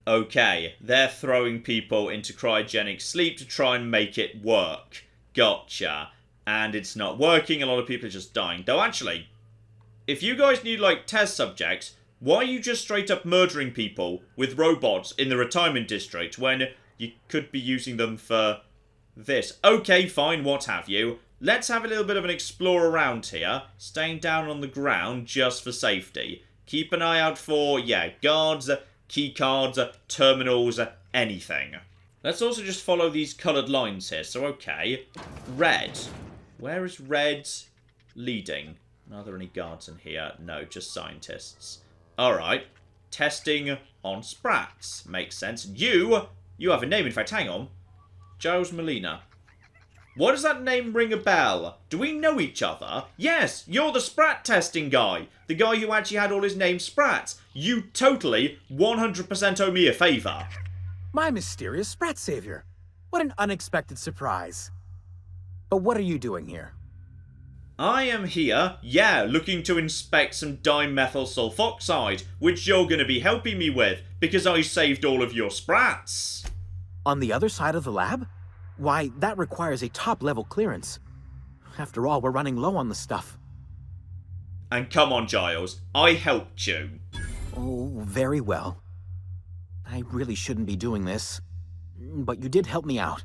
Okay, they're throwing people into cryogenic sleep to try and make it work. Gotcha. And it's not working, a lot of people are just dying. Though actually, if you guys need like test subjects, why are you just straight up murdering people with robots in the retirement district when you could be using them for this? Okay, fine, what have you. Let's have a little bit of an explore around here, staying down on the ground just for safety. Keep an eye out for, guards, key cards, terminals, anything. Let's also just follow these coloured lines here. So, okay, red. Where is red leading? Are there any guards in here? No, just scientists. Alright. Testing on sprats. Makes sense. You have a name. In fact, hang on. Giles Molina. Why does that name ring a bell? Do we know each other? Yes, you're the sprat testing guy. The guy who actually had all his name sprats. You totally 100% owe me a favour. My mysterious sprat savior. What an unexpected surprise. But what are you doing here? I am here, looking to inspect some dimethyl sulfoxide, which you're going to be helping me with, because I saved all of your sprats. On the other side of the lab? Why, that requires a top-level clearance. After all, we're running low on the stuff. And come on, Giles, I helped you. Oh, very well. I really shouldn't be doing this, but you did help me out.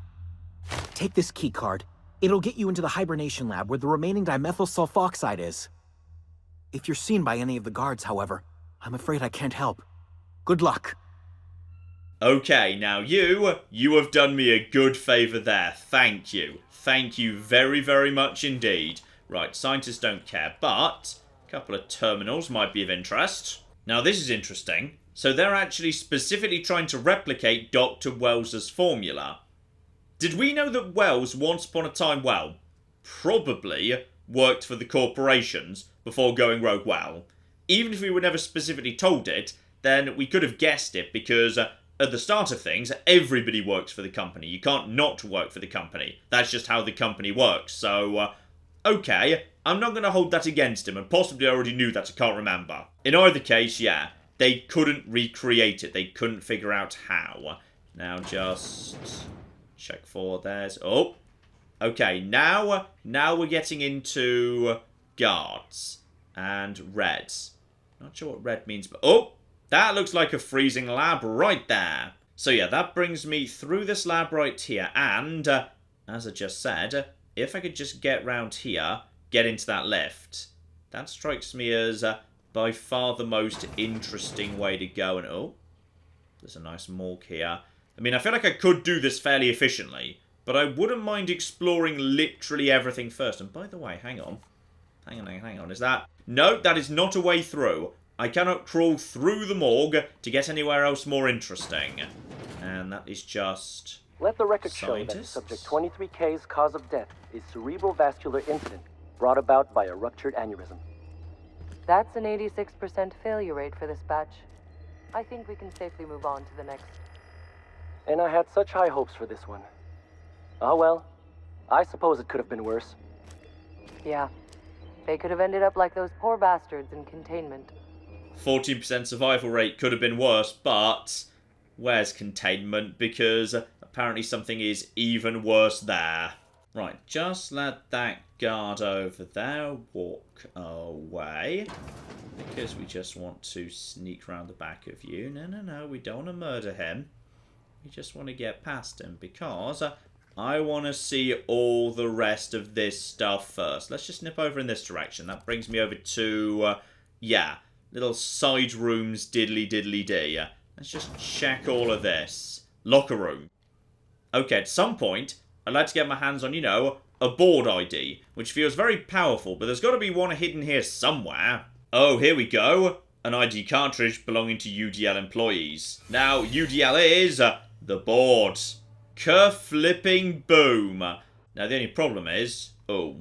Take this key card. It'll get you into the hibernation lab where the remaining dimethyl sulfoxide is. If you're seen by any of the guards, however, I'm afraid I can't help. Good luck. Okay, now you have done me a good favour there. Thank you. Thank you very, very much indeed. Right, scientists don't care, but a couple of terminals might be of interest. Now, this is interesting. So they're actually specifically trying to replicate Dr. Wells's formula. Did we know that Wells, once upon a time, well, probably worked for the corporations before going rogue? Well, even if we were never specifically told it, then we could have guessed it, because at the start of things, everybody works for the company. You can't not work for the company. That's just how the company works. So, okay, I'm not going to hold that against him, and possibly I already knew that, I can't remember. In either case, yeah, they couldn't recreate it. They couldn't figure out how. Now just check for theirs. Oh, okay, now we're getting into guards and reds. Not sure what red means, but oh, that looks like a freezing lab right there. So yeah, that brings me through this lab right here, and as I just said, if I could just get round here, get into that lift, that strikes me as by far the most interesting way to go. And oh, there's a nice morgue here. I mean, I feel like I could do this fairly efficiently, but I wouldn't mind exploring literally everything first. And by the way, hang on, is that... No, that is not a way through. I cannot crawl through the morgue to get anywhere else more interesting. And that is just... Let the record show that subject 23K's cause of death is cerebral vascular incident brought about by a ruptured aneurysm. That's an 86% failure rate for this batch. I think we can safely move on to the next. And I had such high hopes for this one. Oh well, I suppose it could have been worse. Yeah, they could have ended up like those poor bastards in containment. 14% survival rate could have been worse, but where's containment? Because apparently something is even worse there. Right, just let that guard over there walk away, because we just want to sneak around the back of you. No, we don't want to murder him. We just want to get past him, because I want to see all the rest of this stuff first. Let's just nip over in this direction. That brings me over to, yeah, little side rooms, diddly-diddly-dee. Let's just check all of this. Locker room. Okay, at some point, I'd like to get my hands on, you know, a board ID, which feels very powerful, but there's got to be one hidden here somewhere. Oh, here we go. An ID cartridge belonging to UDL employees. Now, UDL is the board. Kerflipping boom. Now, the only problem is, oh,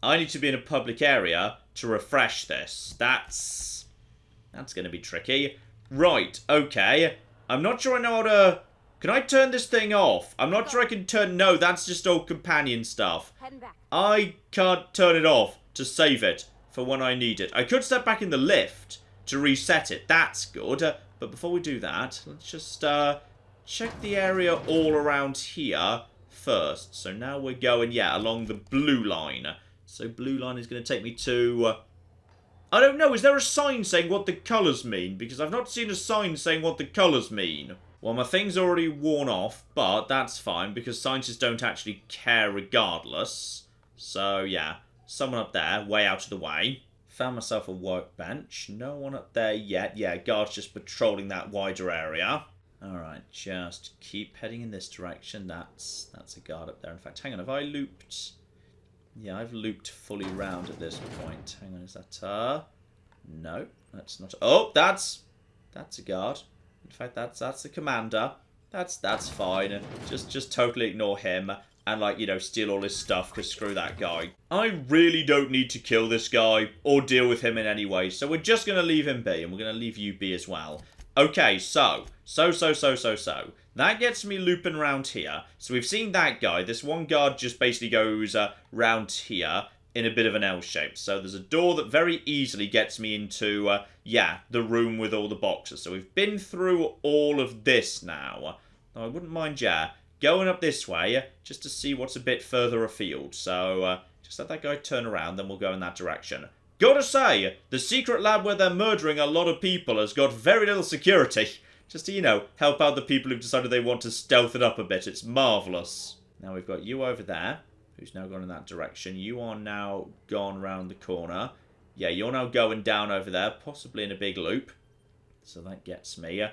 I need to be in a public area to refresh this. That's going to be tricky. Right, okay. I'm not sure I know how to... Can I turn this thing off? I'm not sure I can turn... No, that's just all companion stuff. I can't turn it off to save it for when I need it. I could step back in the lift to reset it. That's good. But before we do that, let's just check the area all around here first. So now we're going, yeah, along the blue line. So blue line is going to take me to... I don't know, is there a sign saying what the colours mean? Because I've not seen a sign saying what the colours mean. Well, my thing's already worn off, but that's fine, because scientists don't actually care regardless. So, yeah, someone up there, way out of the way. Found myself a workbench. No one up there yet. Yeah, guards just patrolling that wider area. Alright, just keep heading in this direction. That's a guard up there. In fact, hang on, have I looped... Yeah, I've looped fully round at this point. Hang on, is that no, that's not... Oh, that's a guard. In fact, that's the commander. That's fine. Just totally ignore him and, like, you know, steal all his stuff, because screw that guy. I really don't need to kill this guy or deal with him in any way, so we're just going to leave him be, and we're going to leave you be as well. Okay, so. That gets me looping around here. So we've seen that guy. This one guard just basically goes round here in a bit of an L shape. So there's a door that very easily gets me into, yeah, the room with all the boxes. So we've been through all of this now. Now, I wouldn't mind, yeah, going up this way just to see what's a bit further afield. So just let that guy turn around, then we'll go in that direction. Gotta say, the secret lab where they're murdering a lot of people has got very little security. Just to, you know, help out the people who've decided they want to stealth it up a bit. It's marvellous. Now we've got you over there, who's now gone in that direction. You are now gone round the corner. Yeah, you're now going down over there, possibly in a big loop. So that gets me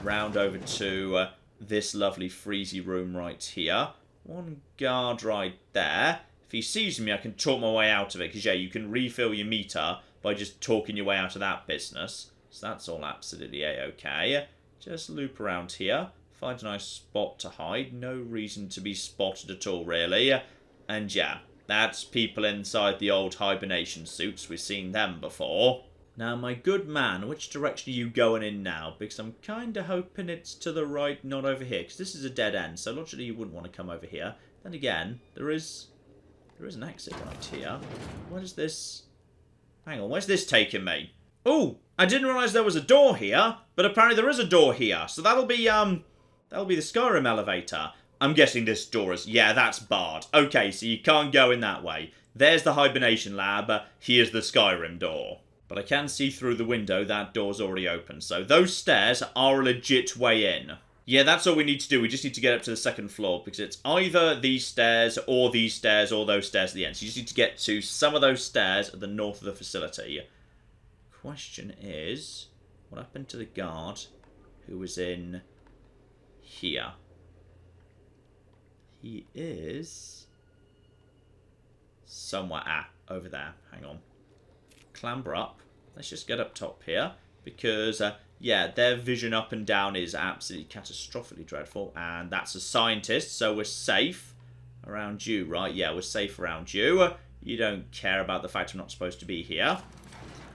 round over to this lovely freezy room right here. One guard right there. If he sees me, I can talk my way out of it. Because, yeah, you can refill your meter by just talking your way out of that business. So that's all absolutely A-okay. Just loop around here. Find a nice spot to hide. No reason to be spotted at all, really. And, yeah, that's people inside the old hibernation suits. We've seen them before. Now, my good man, which direction are you going in now? Because I'm kind of hoping it's to the right, not over here. Because this is a dead end, so logically you wouldn't want to come over here. Then again, there is an exit right here. What is this? Hang on, where's this taking me? Oh, I didn't realise there was a door here, but apparently there is a door here. So that'll be the Skyrim elevator. I'm guessing this door is... Yeah, that's barred. Okay, so you can't go in that way. There's the hibernation lab. Here's the Skyrim door. But I can see through the window that door's already open. So those stairs are a legit way in. Yeah, that's all we need to do. We just need to get up to the second floor. Because it's either these stairs or those stairs at the end. So you just need to get to some of those stairs at the north of the facility. Question is, what happened to the guard who was in here? He is somewhere over there. Hang on. Clamber up. Let's just get up top here because yeah, their vision up and down is absolutely catastrophically dreadful, and that's a scientist, so we're safe around you, right? Yeah, we're safe around you. You don't care about the fact I'm not supposed to be here.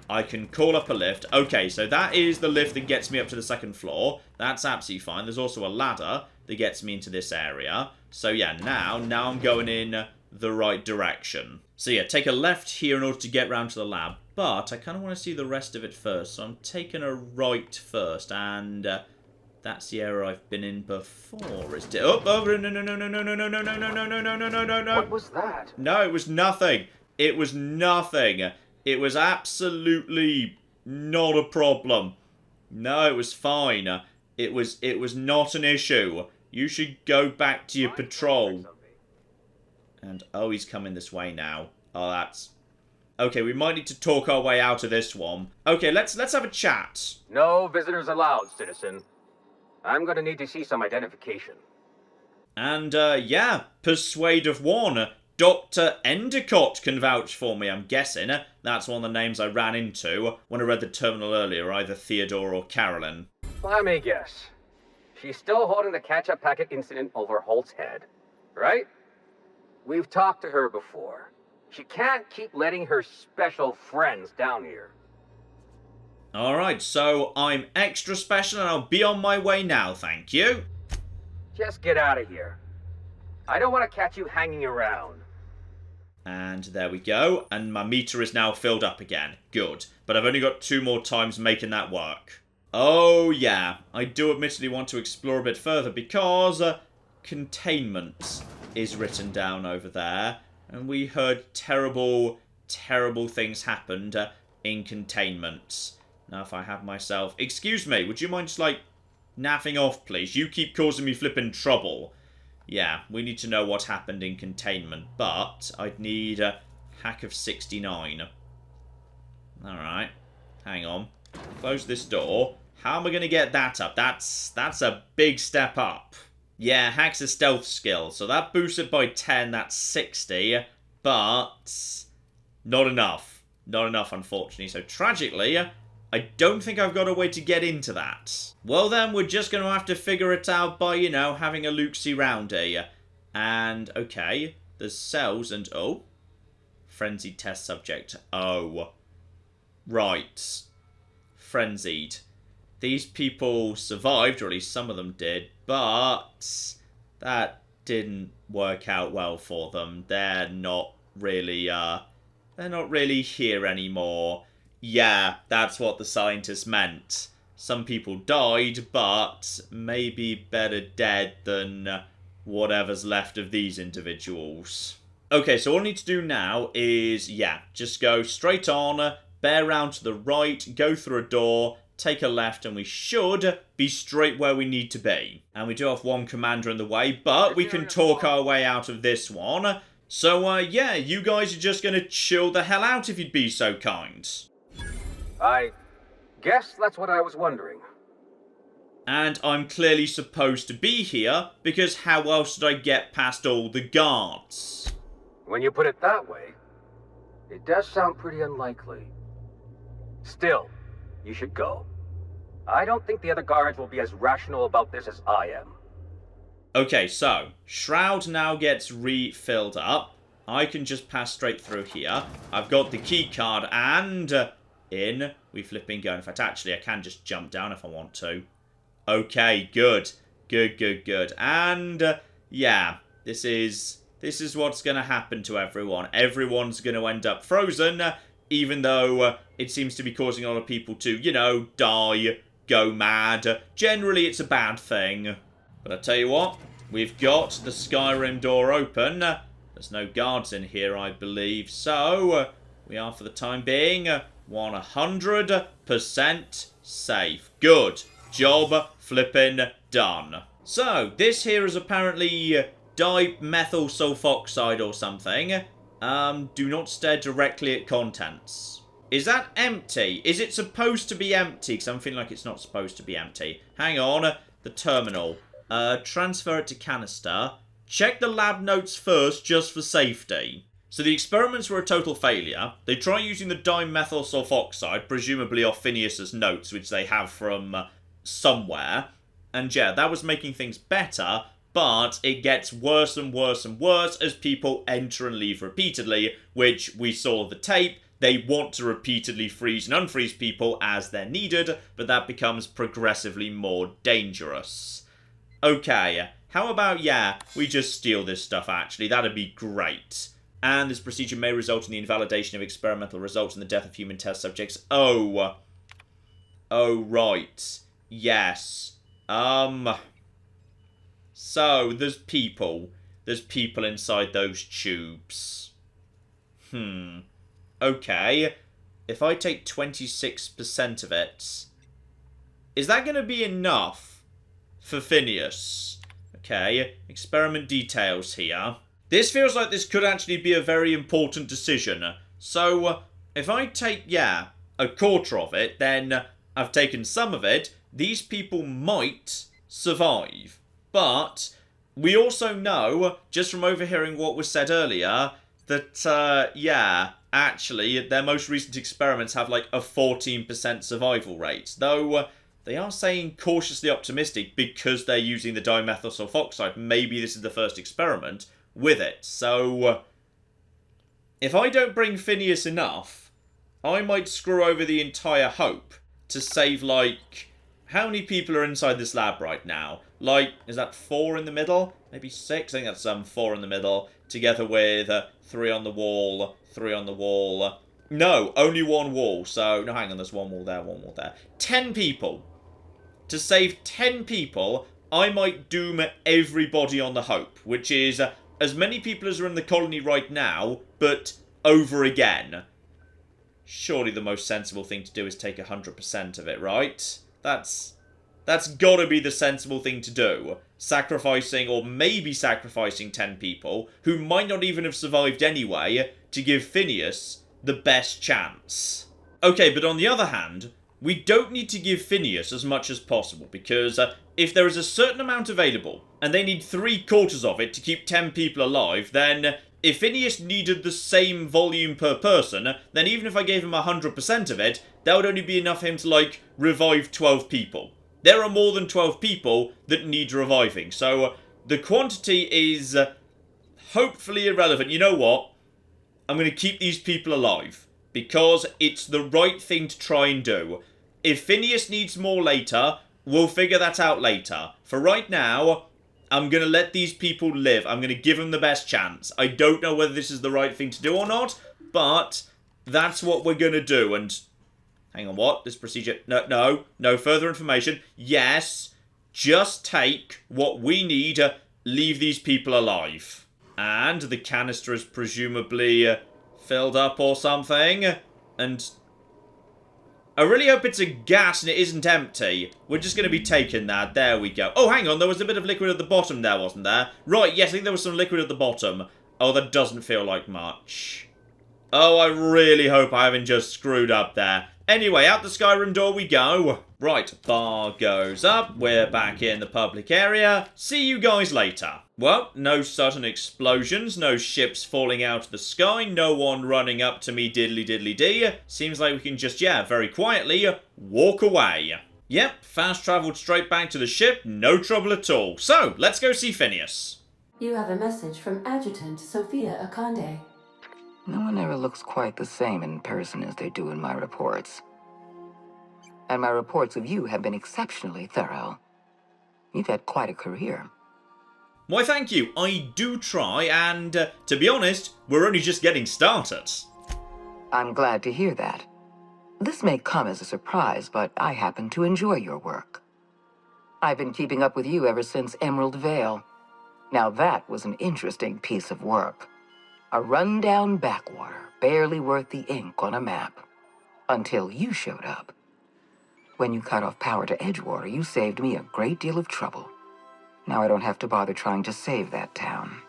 I can call up a lift. Okay, so that is the lift that gets me up to the second floor. That's absolutely fine. There's also a ladder that gets me into this area. So yeah, now I'm going in the right direction. So yeah, take a left here in order to get round to the lab. But I kind of want to see the rest of it first. So I'm taking a right first. And that's the area I've been in before. Is it? Oh, no. What was that? No, it was nothing. It was nothing. It was absolutely not a problem. No, it was fine. It was not an issue. You should go back to your patrol. And, oh, he's coming this way now. Oh, that's... Okay, we might need to talk our way out of this one. Okay, let's have a chat. No visitors allowed, citizen. I'm gonna need to see some identification. And, yeah, persuade of one. Dr. Endicott can vouch for me, I'm guessing. That's one of the names I ran into when I read the terminal earlier, either Theodore or Carolyn. Let me guess. She's still holding the catch-up packet incident over Holt's head, right? We've talked to her before. She can't keep letting her special friends down here. Alright, so I'm extra special and I'll be on my way now, thank you. Just get out of here. I don't want to catch you hanging around. And there we go. And my meter is now filled up again. Good. But I've only got 2 more times making that work. Oh, yeah. I do admittedly want to explore a bit further because containment is written down over there. And we heard terrible, terrible things happened in containment. Now, if I have myself... Excuse me, would you mind just, like, naffing off, please? You keep causing me flipping trouble. Yeah, we need to know what happened in containment, but I'd need a hack of 69. Alright, hang on. Close this door. How am I going to get that up? That's a big step up. Yeah, hack's a stealth skill, so that boosts it by 10, that's 60, but not enough. Not enough, unfortunately. So, tragically, I don't think I've got a way to get into that. Well then, we're just going to have to figure it out by, you know, having a loopsy-roundy. And, okay, there's cells and, oh, frenzied test subject. Oh, right. Frenzied. These people survived, or at least some of them did, but that didn't work out well for them. They're not really here anymore. Yeah, that's what the scientists meant. Some people died, but maybe better dead than whatever's left of these individuals. Okay, so all I need to do now is, yeah, just go straight on, bear round to the right, go through a door, take a left, and we should be straight where we need to be. And we do have one commander in the way, but we can talk our way out of this one. So, yeah, you guys are just going to chill the hell out if you'd be so kind. I Guess that's what I was wondering. And I'm clearly supposed to be here, because how else did I get past all the guards? When you put it that way, it does sound pretty unlikely. Still, you should go. I don't think the other guards will be as rational about this as I am. Okay, so, Shroud now gets refilled up. I can just pass straight through here. I've got the key card and in we flipping go. In fact, actually, I can just jump down if I want to. Okay, good. Good. And, yeah, this is what's going to happen to everyone. Everyone's going to end up frozen, even though it seems to be causing a lot of people to, you know, die, go mad. Generally, it's a bad thing. But I tell you what, we've got the Skyrim door open. There's no guards in here, I believe. So, we are, for the time being, 100% safe. Good. Job flipping done. So, this here is apparently dimethyl sulfoxide or something. Do not stare directly at contents. Is that empty? Is it supposed to be empty? Because I'm feeling like it's not supposed to be empty. Hang on. The terminal. Transfer it to canister. Check the lab notes first, just for safety. So the experiments were a total failure. They try using the dimethyl sulfoxide, presumably off Phineas's notes, which they have from somewhere. And yeah, that was making things better, but it gets worse and worse and worse as people enter and leave repeatedly, which we saw the tape. They want to repeatedly freeze and unfreeze people as they're needed, but that becomes progressively more dangerous. Okay, how about, yeah, we just steal this stuff, actually. That'd be great. And this procedure may result in the invalidation of experimental results and the death of human test subjects. Oh, right. Yes. So, there's people. There's people inside those tubes. Okay. If I take 26% of it, is that going to be enough for Phineas? Okay, experiment details here. This feels like this could actually be a very important decision. So, if I take, yeah, a quarter of it, then I've taken some of it. These people might survive. But we also know, just from overhearing what was said earlier, that, yeah, actually, their most recent experiments have like a 14% survival rate. Though, they are saying cautiously optimistic because they're using the dimethyl sulfoxide. Maybe this is the first experiment with it. So, if I don't bring Phineas enough, I might screw over the entire hope to save, like, how many people are inside this lab right now? Like, is that 4 in the middle? Maybe 6? I think that's 4 in the middle, together with 3 on the wall, 3 on the wall. No, only 1 wall. So, no, hang on, there's 1 wall there, 1 wall there. 10 people. To save 10 people, I might doom everybody on the Hope, which is as many people as are in the colony right now, but over again. Surely the most sensible thing to do is take 100% of it, right? That's gotta be the sensible thing to do. Sacrificing, or maybe sacrificing 10 people, who might not even have survived anyway, to give Phineas the best chance. Okay, but on the other hand, we don't need to give Phineas as much as possible, because if there is a certain amount available, and they need 3/4 of it to keep 10 people alive, then if Phineas needed the same volume per person, then even if I gave him 100% of it, that would only be enough for him to, like, revive 12 people. There are more than 12 people that need reviving, so the quantity is hopefully irrelevant. You know what? I'm going to keep these people alive, because it's the right thing to try and do. If Phineas needs more later, we'll figure that out later. For right now, I'm going to let these people live. I'm going to give them the best chance. I don't know whether this is the right thing to do or not, but that's what we're going to do. And, hang on, what? This procedure... No further information. Yes, just take what we need, leave these people alive. And the canister is presumably filled up or something. And I really hope it's a gas and it isn't empty. We're just going to be taking that. There we go. Oh, hang on. There was a bit of liquid at the bottom there, wasn't there? Right, yes, I think there was some liquid at the bottom. Oh, that doesn't feel like much. Oh, I really hope I haven't just screwed up there. Anyway, out the Skyrim door we go. Right, bar goes up. We're back in the public area. See you guys later. Well, no sudden explosions, no ships falling out of the sky, no one running up to me diddly diddly dee. Seems like we can just, yeah, very quietly walk away. Yep, fast travelled straight back to the ship, no trouble at all. So, let's go see Phineas. You have a message from Adjutant Sophia Akande. No one ever looks quite the same in person as they do in my reports. And my reports of you have been exceptionally thorough. You've had quite a career. Why, thank you. I do try, and to be honest, we're only just getting started. I'm glad to hear that. This may come as a surprise, but I happen to enjoy your work. I've been keeping up with you ever since Emerald Vale. Now that was an interesting piece of work. A run-down backwater, barely worth the ink on a map. Until you showed up. When you cut off power to Edgewater, you saved me a great deal of trouble. Now I don't have to bother trying to save that town.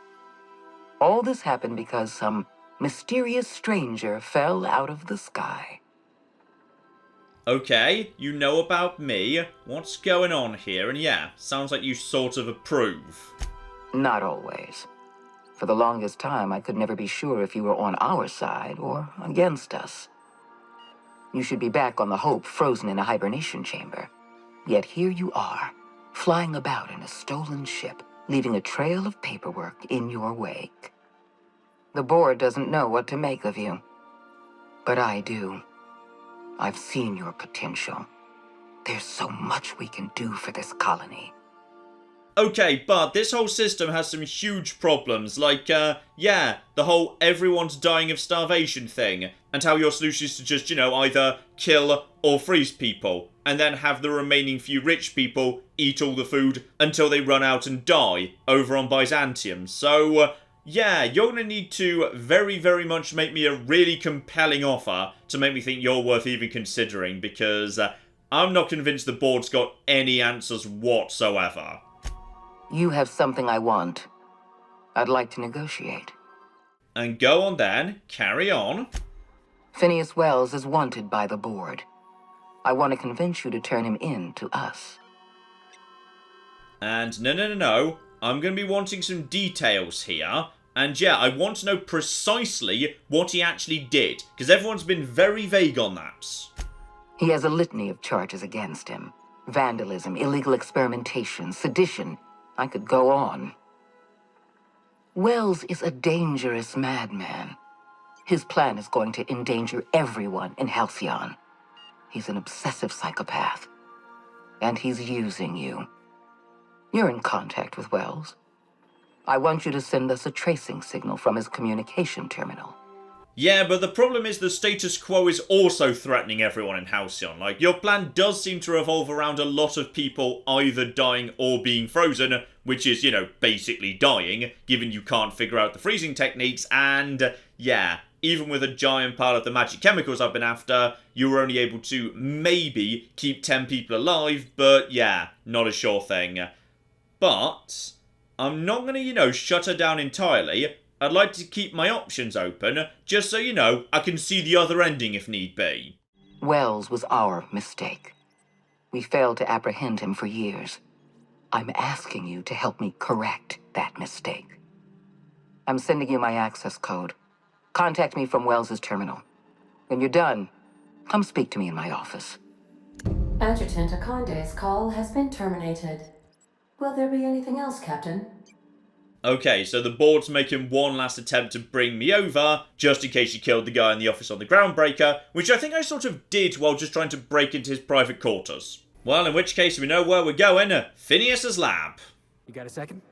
All this happened because some mysterious stranger fell out of the sky. Okay, you know about me. What's going on here? And yeah, sounds like you sort of approve. Not always. For the longest time, I could never be sure if you were on our side or against us. You should be back on the Hope, frozen in a hibernation chamber. Yet here you are, flying about in a stolen ship, leaving a trail of paperwork in your wake. The board doesn't know what to make of you. But I do. I've seen your potential. There's so much we can do for this colony. Okay, but this whole system has some huge problems, like, yeah, the whole everyone's dying of starvation thing, and how your solution is to just, either kill or freeze people, and then have the remaining few rich people eat all the food until they run out and die over on Byzantium. So, yeah, you're going to need to very, very much make me a really compelling offer to make me think you're worth even considering, because I'm not convinced the board's got any answers whatsoever. You have something I want. I'd like to negotiate. And go on then, carry on. Phineas Wells is wanted by the board. I want to convince you to turn him in to us. And no. I'm going to be wanting some details here. And yeah, I want to know precisely what he actually did, because everyone's been very vague on that. He has a litany of charges against him. Vandalism, illegal experimentation, sedition. I could go on. Wells is a dangerous madman. His plan is going to endanger everyone in Halcyon. He's an obsessive psychopath. And he's using you. You're in contact with Wells. I want you to send us a tracing signal from his communication terminal. Yeah, but the problem is the status quo is also threatening everyone in Halcyon. Like, your plan does seem to revolve around a lot of people either dying or being frozen, which is, basically dying, given you can't figure out the freezing techniques, and, yeah, even with a giant pile of the magic chemicals I've been after, you were only able to maybe keep 10 people alive, but yeah, not a sure thing. But I'm not going to, shut her down entirely. I'd like to keep my options open, just so I can see the other ending if need be. Wells was our mistake. We failed to apprehend him for years. I'm asking you to help me correct that mistake. I'm sending you my access code. Contact me from Wells's terminal. When you're done, come speak to me in my office. Adjutant Akande's call has been terminated. Will there be anything else, Captain? Okay, so the board's making one last attempt to bring me over, just in case you killed the guy in the office on the Groundbreaker, which I think I sort of did while just trying to break into his private quarters. Well, in which case we know where we're going, Phineas's lab. You got a second?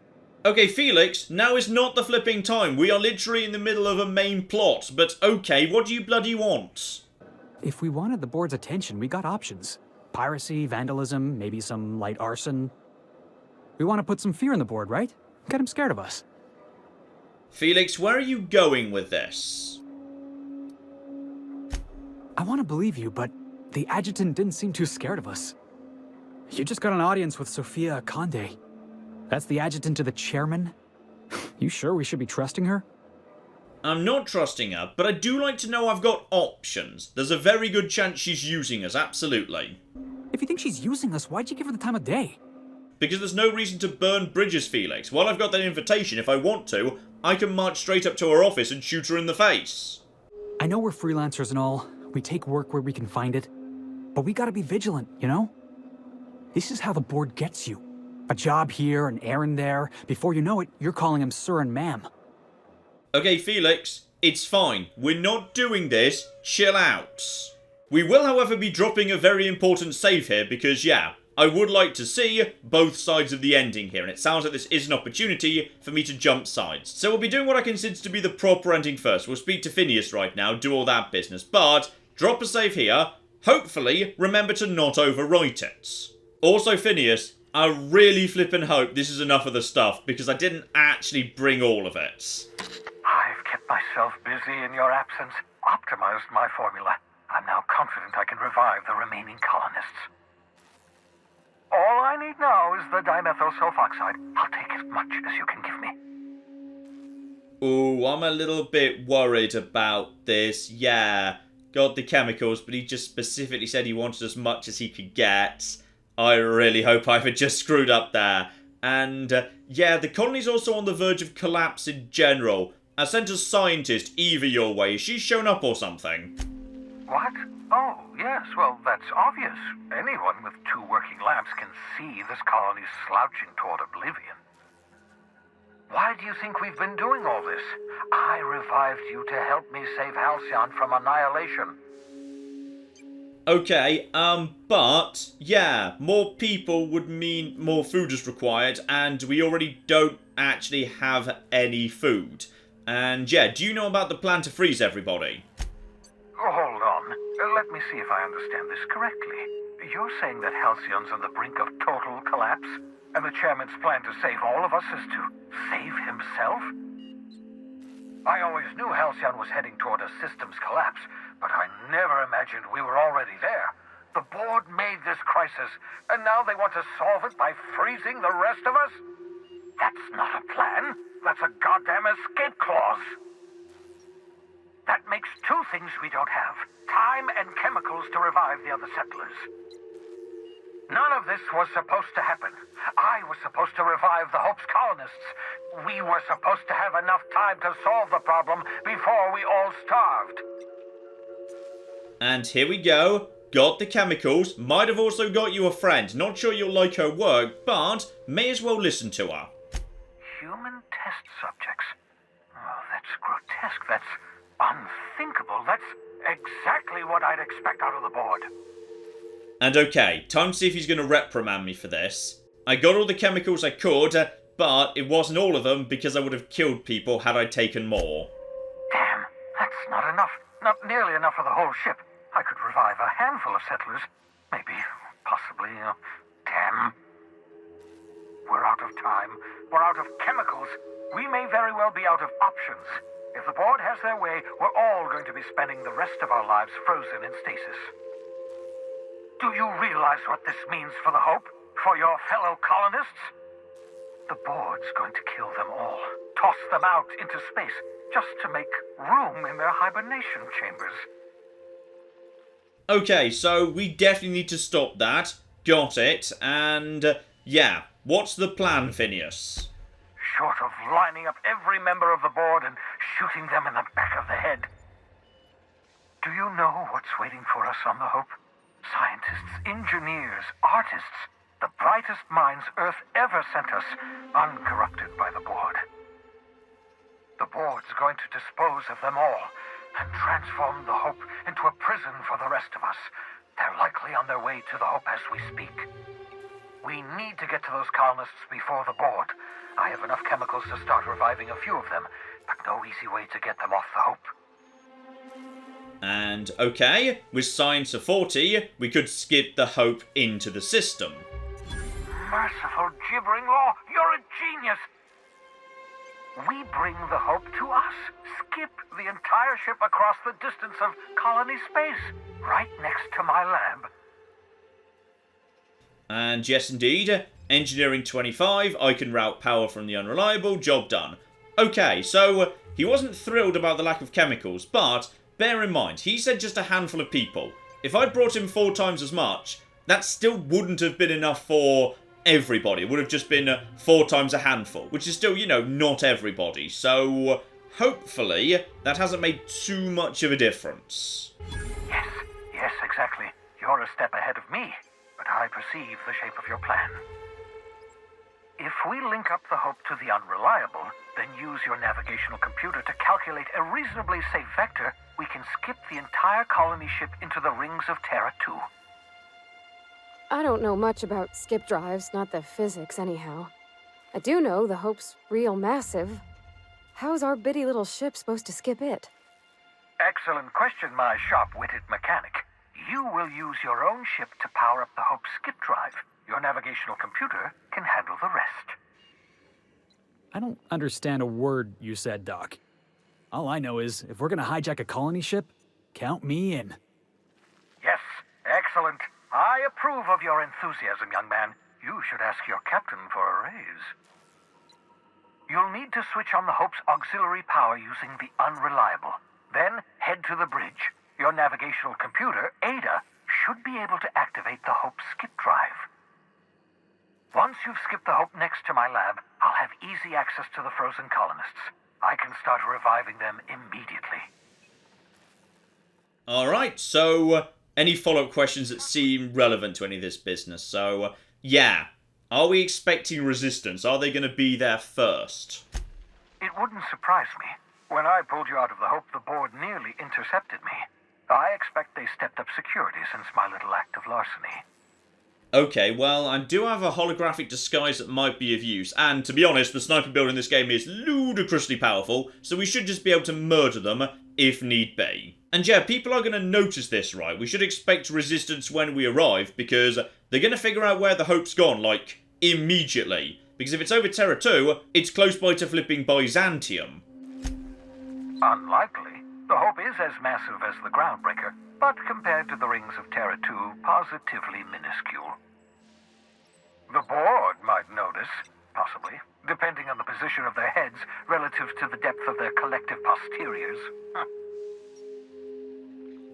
Okay, Felix, now is not the flipping time. We are literally in the middle of a main plot, but okay, what do you bloody want? If we wanted the board's attention, we got options. Piracy, vandalism, maybe some light arson. We want to put some fear in the board, right? Get him scared of us. Felix, where are you going with this? I want to believe you, but the adjutant didn't seem too scared of us. You just got an audience with Sophia Akande. That's the adjutant to the chairman? You sure we should be trusting her? I'm not trusting her, but I do like to know I've got options. There's a very good chance she's using us, absolutely. If you think she's using us, why'd you give her the time of day? Because there's no reason to burn bridges, Felix. While I've got that invitation, if I want to, I can march straight up to her office and shoot her in the face. I know we're freelancers and all. We take work where we can find it. But we gotta be vigilant, you know? This is how the board gets you. A job here, an errand there. Before you know it, you're calling him sir and ma'am. Okay, Felix, it's fine. We're not doing this. Chill out. We will, however, be dropping a very important save here because, yeah, I would like to see both sides of the ending here, and it sounds like this is an opportunity for me to jump sides. So we'll be doing what I consider to be the proper ending first. We'll speak to Phineas right now, do all that business, but drop a save here. Hopefully, remember to not overwrite it. Also, Phineas, I really flippin' hope this is enough of the stuff, because I didn't actually bring all of it. I've kept myself busy in your absence, optimized my formula. I'm now confident I can revive the remaining colonists. All I need now is the dimethyl sulfoxide. I'll take as much as you can give me. Ooh, I'm a little bit worried about this. Yeah, got the chemicals, but he just specifically said he wanted as much as he could get. I really hope I've just screwed up there. And, yeah, the colony's also on the verge of collapse in general. I sent a scientist, Eva, your way. She's shown up or something. What? Oh, yes, well, that's obvious. Anyone with 2 working labs can see this colony's slouching toward oblivion. Why do you think we've been doing all this? I revived you to help me save Halcyon from annihilation. Okay, but, yeah, more people would mean more food is required, and we already don't actually have any food. And, yeah, do you know about the plan to freeze everybody? Oh, hold on. Let me see if I understand this correctly. You're saying that Halcyon's on the brink of total collapse, and the chairman's plan to save all of us is to save himself? I always knew Halcyon was heading toward a systems collapse, but I never imagined we were already there. The board made this crisis, and now they want to solve it by freezing the rest of us? That's not a plan. That's a goddamn escape clause. That makes 2 things we don't have. Time and chemicals to revive the other settlers. None of this was supposed to happen. I was supposed to revive the Hope's colonists. We were supposed to have enough time to solve the problem before we all starved. And here we go. Got the chemicals. Might have also got you a friend. Not sure you'll like her work, but may as well listen to her. Human test subjects. Oh, that's grotesque. That's unthinkable. That's exactly what I'd expect out of the board. And okay, time to see if he's going to reprimand me for this. I got all the chemicals I could, but it wasn't all of them because I would have killed people had I taken more. Damn, that's not enough. Not nearly enough for the whole ship. I could revive a handful of settlers. Maybe, possibly, damn. We're out of time. We're out of chemicals. We may very well be out of options. If the board has their way, we're all going to be spending the rest of our lives frozen in stasis. Do you realize what this means for the Hope? For your fellow colonists? The board's going to kill them all. Toss them out into space, just to make room in their hibernation chambers. Okay, so we definitely need to stop that. Got it. And, yeah, what's the plan, Phineas? Short of lining up every member of the board and shooting them in the back of the head. Do you know what's waiting for us on the Hope? Scientists, engineers, artists, the brightest minds Earth ever sent us, uncorrupted by the board. The board's going to dispose of them all and transform the Hope into a prison for the rest of us. They're likely on their way to the Hope as we speak. We need to get to those colonists before the board. I have enough chemicals to start reviving a few of them, but no easy way to get them off the Hope. And, okay, with science of 40, we could skip the Hope into the system. Merciful gibbering law, you're a genius! We bring the Hope to us. Skip the entire ship across the distance of colony space, right next to my lab. And yes, indeed, engineering 25, I can route power from the unreliable, job done. Okay, so he wasn't thrilled about the lack of chemicals, but bear in mind, he said just a handful of people. If I'd brought him 4 times as much, that still wouldn't have been enough for everybody. It would have just been 4 times a handful, which is still, you know, not everybody. So, hopefully, that hasn't made too much of a difference. Yes, exactly. You're a step ahead of me, but I perceive the shape of your plan. If we link up the Hope to the Unreliable, then use your navigational computer to calculate a reasonably safe vector, we can skip the entire colony ship into the rings of Terra 2. I don't know much about skip drives, not the physics anyhow. I do know the Hope's real massive. How's our bitty little ship supposed to skip it? Excellent question, my sharp-witted mechanic. You will use your own ship to power up the Hope's skip drive. Your navigational computer can handle the rest. I don't understand a word you said, Doc. All I know is, if we're gonna hijack a colony ship, count me in. Yes, excellent. I approve of your enthusiasm, young man. You should ask your captain for a raise. You'll need to switch on the Hope's auxiliary power using the Unreliable. Then head to the bridge. Your navigational computer, Ada, should be able to activate the Hope skip drive. Once you've skipped the Hope next to my lab, I'll have easy access to the frozen colonists. I can start reviving them immediately. Alright, so any follow-up questions that seem relevant to any of this business? So, yeah. Are we expecting resistance? Are they going to be there first? It wouldn't surprise me. When I pulled you out of the Hope, the board nearly intercepted me. I expect they stepped up security since my little act of larceny. Okay, well, I do have a holographic disguise that might be of use, and to be honest, the sniper build in this game is ludicrously powerful, so we should just be able to murder them if need be. And yeah, people are going to notice this, right? We should expect resistance when we arrive, because they're going to figure out where the Hope's gone, like, immediately. Because if it's over Terra 2, it's close by to flipping Byzantium. Unlikely. The Hope is as massive as the Groundbreaker, but compared to the rings of Terra 2, positively minuscule. The board might notice, possibly, depending on the position of their heads relative to the depth of their collective posteriors.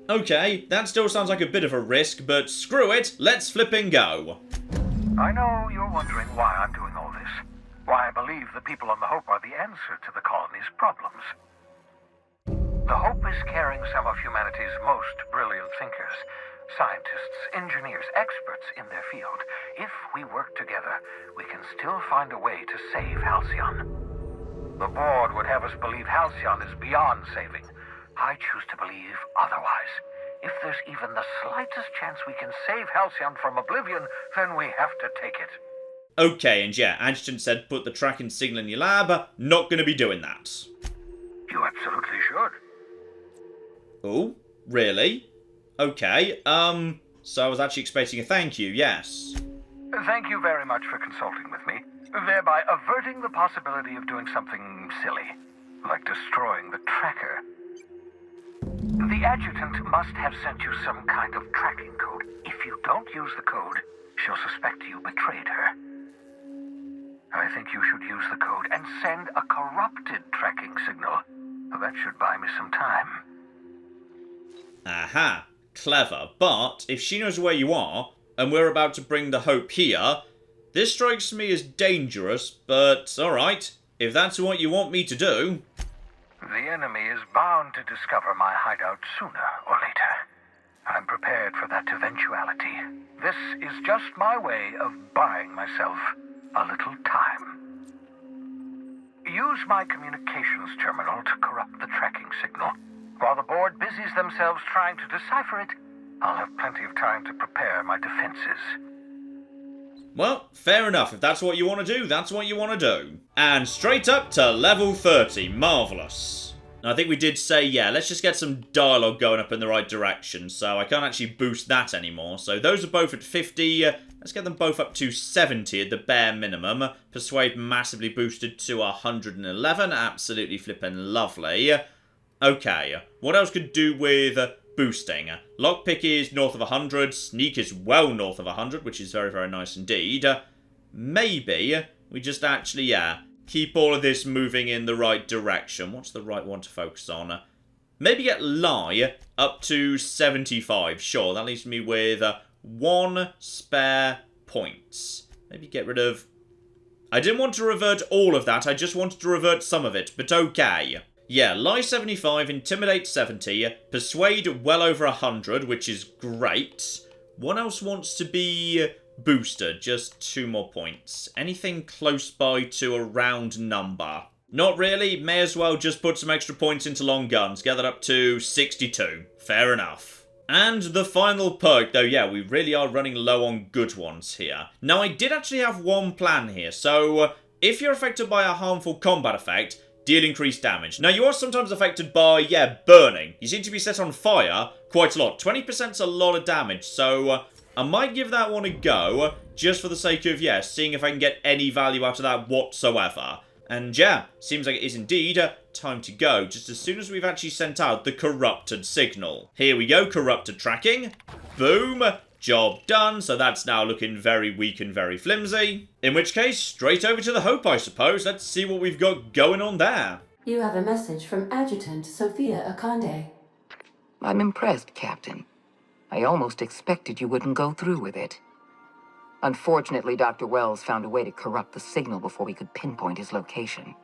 Okay, that still sounds like a bit of a risk, but screw it, let's flip and go. I know you're wondering why I'm doing all this. Why I believe the people on the Hope are the answer to the colony's problems. The Hope is carrying some of humanity's most brilliant thinkers, scientists, engineers, experts in their field. If we work together, we can still find a way to save Halcyon. The board would have us believe Halcyon is beyond saving. I choose to believe otherwise. If there's even the slightest chance we can save Halcyon from oblivion, then we have to take it. Okay, and yeah, Adjutant said put the tracking signal in your lab. Not going to be doing that. You absolutely should. Oh, really? Okay, so I was actually expecting a thank you, yes. Thank you very much for consulting with me, thereby averting the possibility of doing something silly, like destroying the tracker. The Adjutant must have sent you some kind of tracking code. If you don't use the code, she'll suspect you betrayed her. I think you should use the code and send a corrupted tracking signal. That should buy me some time. Aha, clever. But if she knows where you are, and we're about to bring the Hope here, this strikes me as dangerous, but alright, if that's what you want me to do. The enemy is bound to discover my hideout sooner or later. I'm prepared for that eventuality. This is just my way of buying myself a little time. Use my communications terminal to corrupt the tracking signal. While the board busies themselves trying to decipher it, I'll have plenty of time to prepare my defenses. Well, fair enough. If that's what you want to do, that's what you want to do. And straight up to level 30. Marvellous. I think we did say, yeah, let's just get some dialogue going up in the right direction. So I can't actually boost that anymore. So those are both at 50. Let's get them both up to 70 at the bare minimum. Persuade massively boosted to 111. Absolutely flippin' lovely. Okay, what else could do with boosting? Lockpick is north of 100. Sneak is well north of 100, which is very, very nice indeed. Maybe we just actually, keep all of this moving in the right direction. What's the right one to focus on? Maybe get lie up to 75. Sure, that leaves me with 1 spare point. Maybe get rid of... I didn't want to revert all of that, I just wanted to revert some of it, but okay. Yeah, lie 75, intimidate 70, persuade well over 100, which is great. What else wants to be boosted? Just 2 more points. Anything close by to a round number? Not really, may as well just put some extra points into long guns, get that up to 62. Fair enough. And the final perk, though, yeah, we really are running low on good ones here. Now, I did actually have one plan here, so if you're affected by a harmful combat effect, deal increased damage. Now, you are sometimes affected by, yeah, burning. You seem to be set on fire quite a lot. 20%'s a lot of damage, so I might give that one a go, just for the sake of, yeah, seeing if I can get any value out of that whatsoever. And yeah, seems like it is indeed time to go, just as soon as we've actually sent out the corrupted signal. Here we go, corrupted tracking. Boom. Job done, so that's now looking very weak and very flimsy. In which case, straight over to the Hope, I suppose. Let's see what we've got going on there. You have a message from Adjutant Sophia Akande. I'm impressed, Captain. I almost expected you wouldn't go through with it. Unfortunately, Dr. Wells found a way to corrupt the signal before we could pinpoint his location.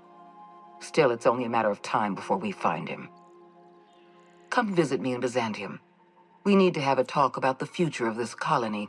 Still, it's only a matter of time before we find him. Come visit me in Byzantium. We need to have a talk about the future of this colony.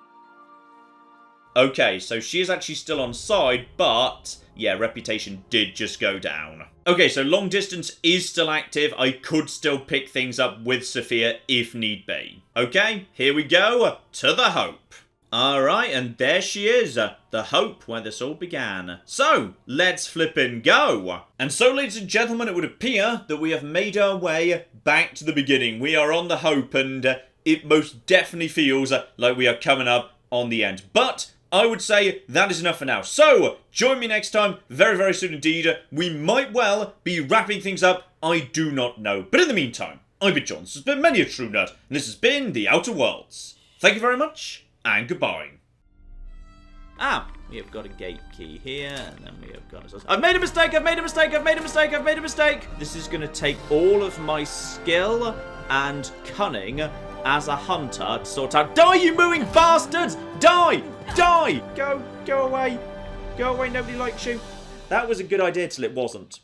Okay, so she is actually still on side, but yeah, reputation did just go down. Okay, so long distance is still active. I could still pick things up with Sophia if need be. Okay, here we go to the Hope. Alright, and there she is, the Hope, where this all began. So, let's flip and go. And so, ladies and gentlemen, it would appear that we have made our way back to the beginning. We are on the Hope, and it most definitely feels like we are coming up on the end. But I would say that is enough for now. So, join me next time, very, very soon indeed. We might well be wrapping things up, I do not know. But in the meantime, I've been John, this has been Many a True Nerd, and this has been The Outer Worlds. Thank you very much, and goodbye. We have got a gate key here, and then we have got I've made a mistake, I've made a mistake, I've made a mistake, I've made a mistake! This is going to take all of my skill and cunning as a hunter to sort out. Die, you mooing bastards! Die! Die! Go away. Go away, nobody likes you. That was a good idea till it wasn't.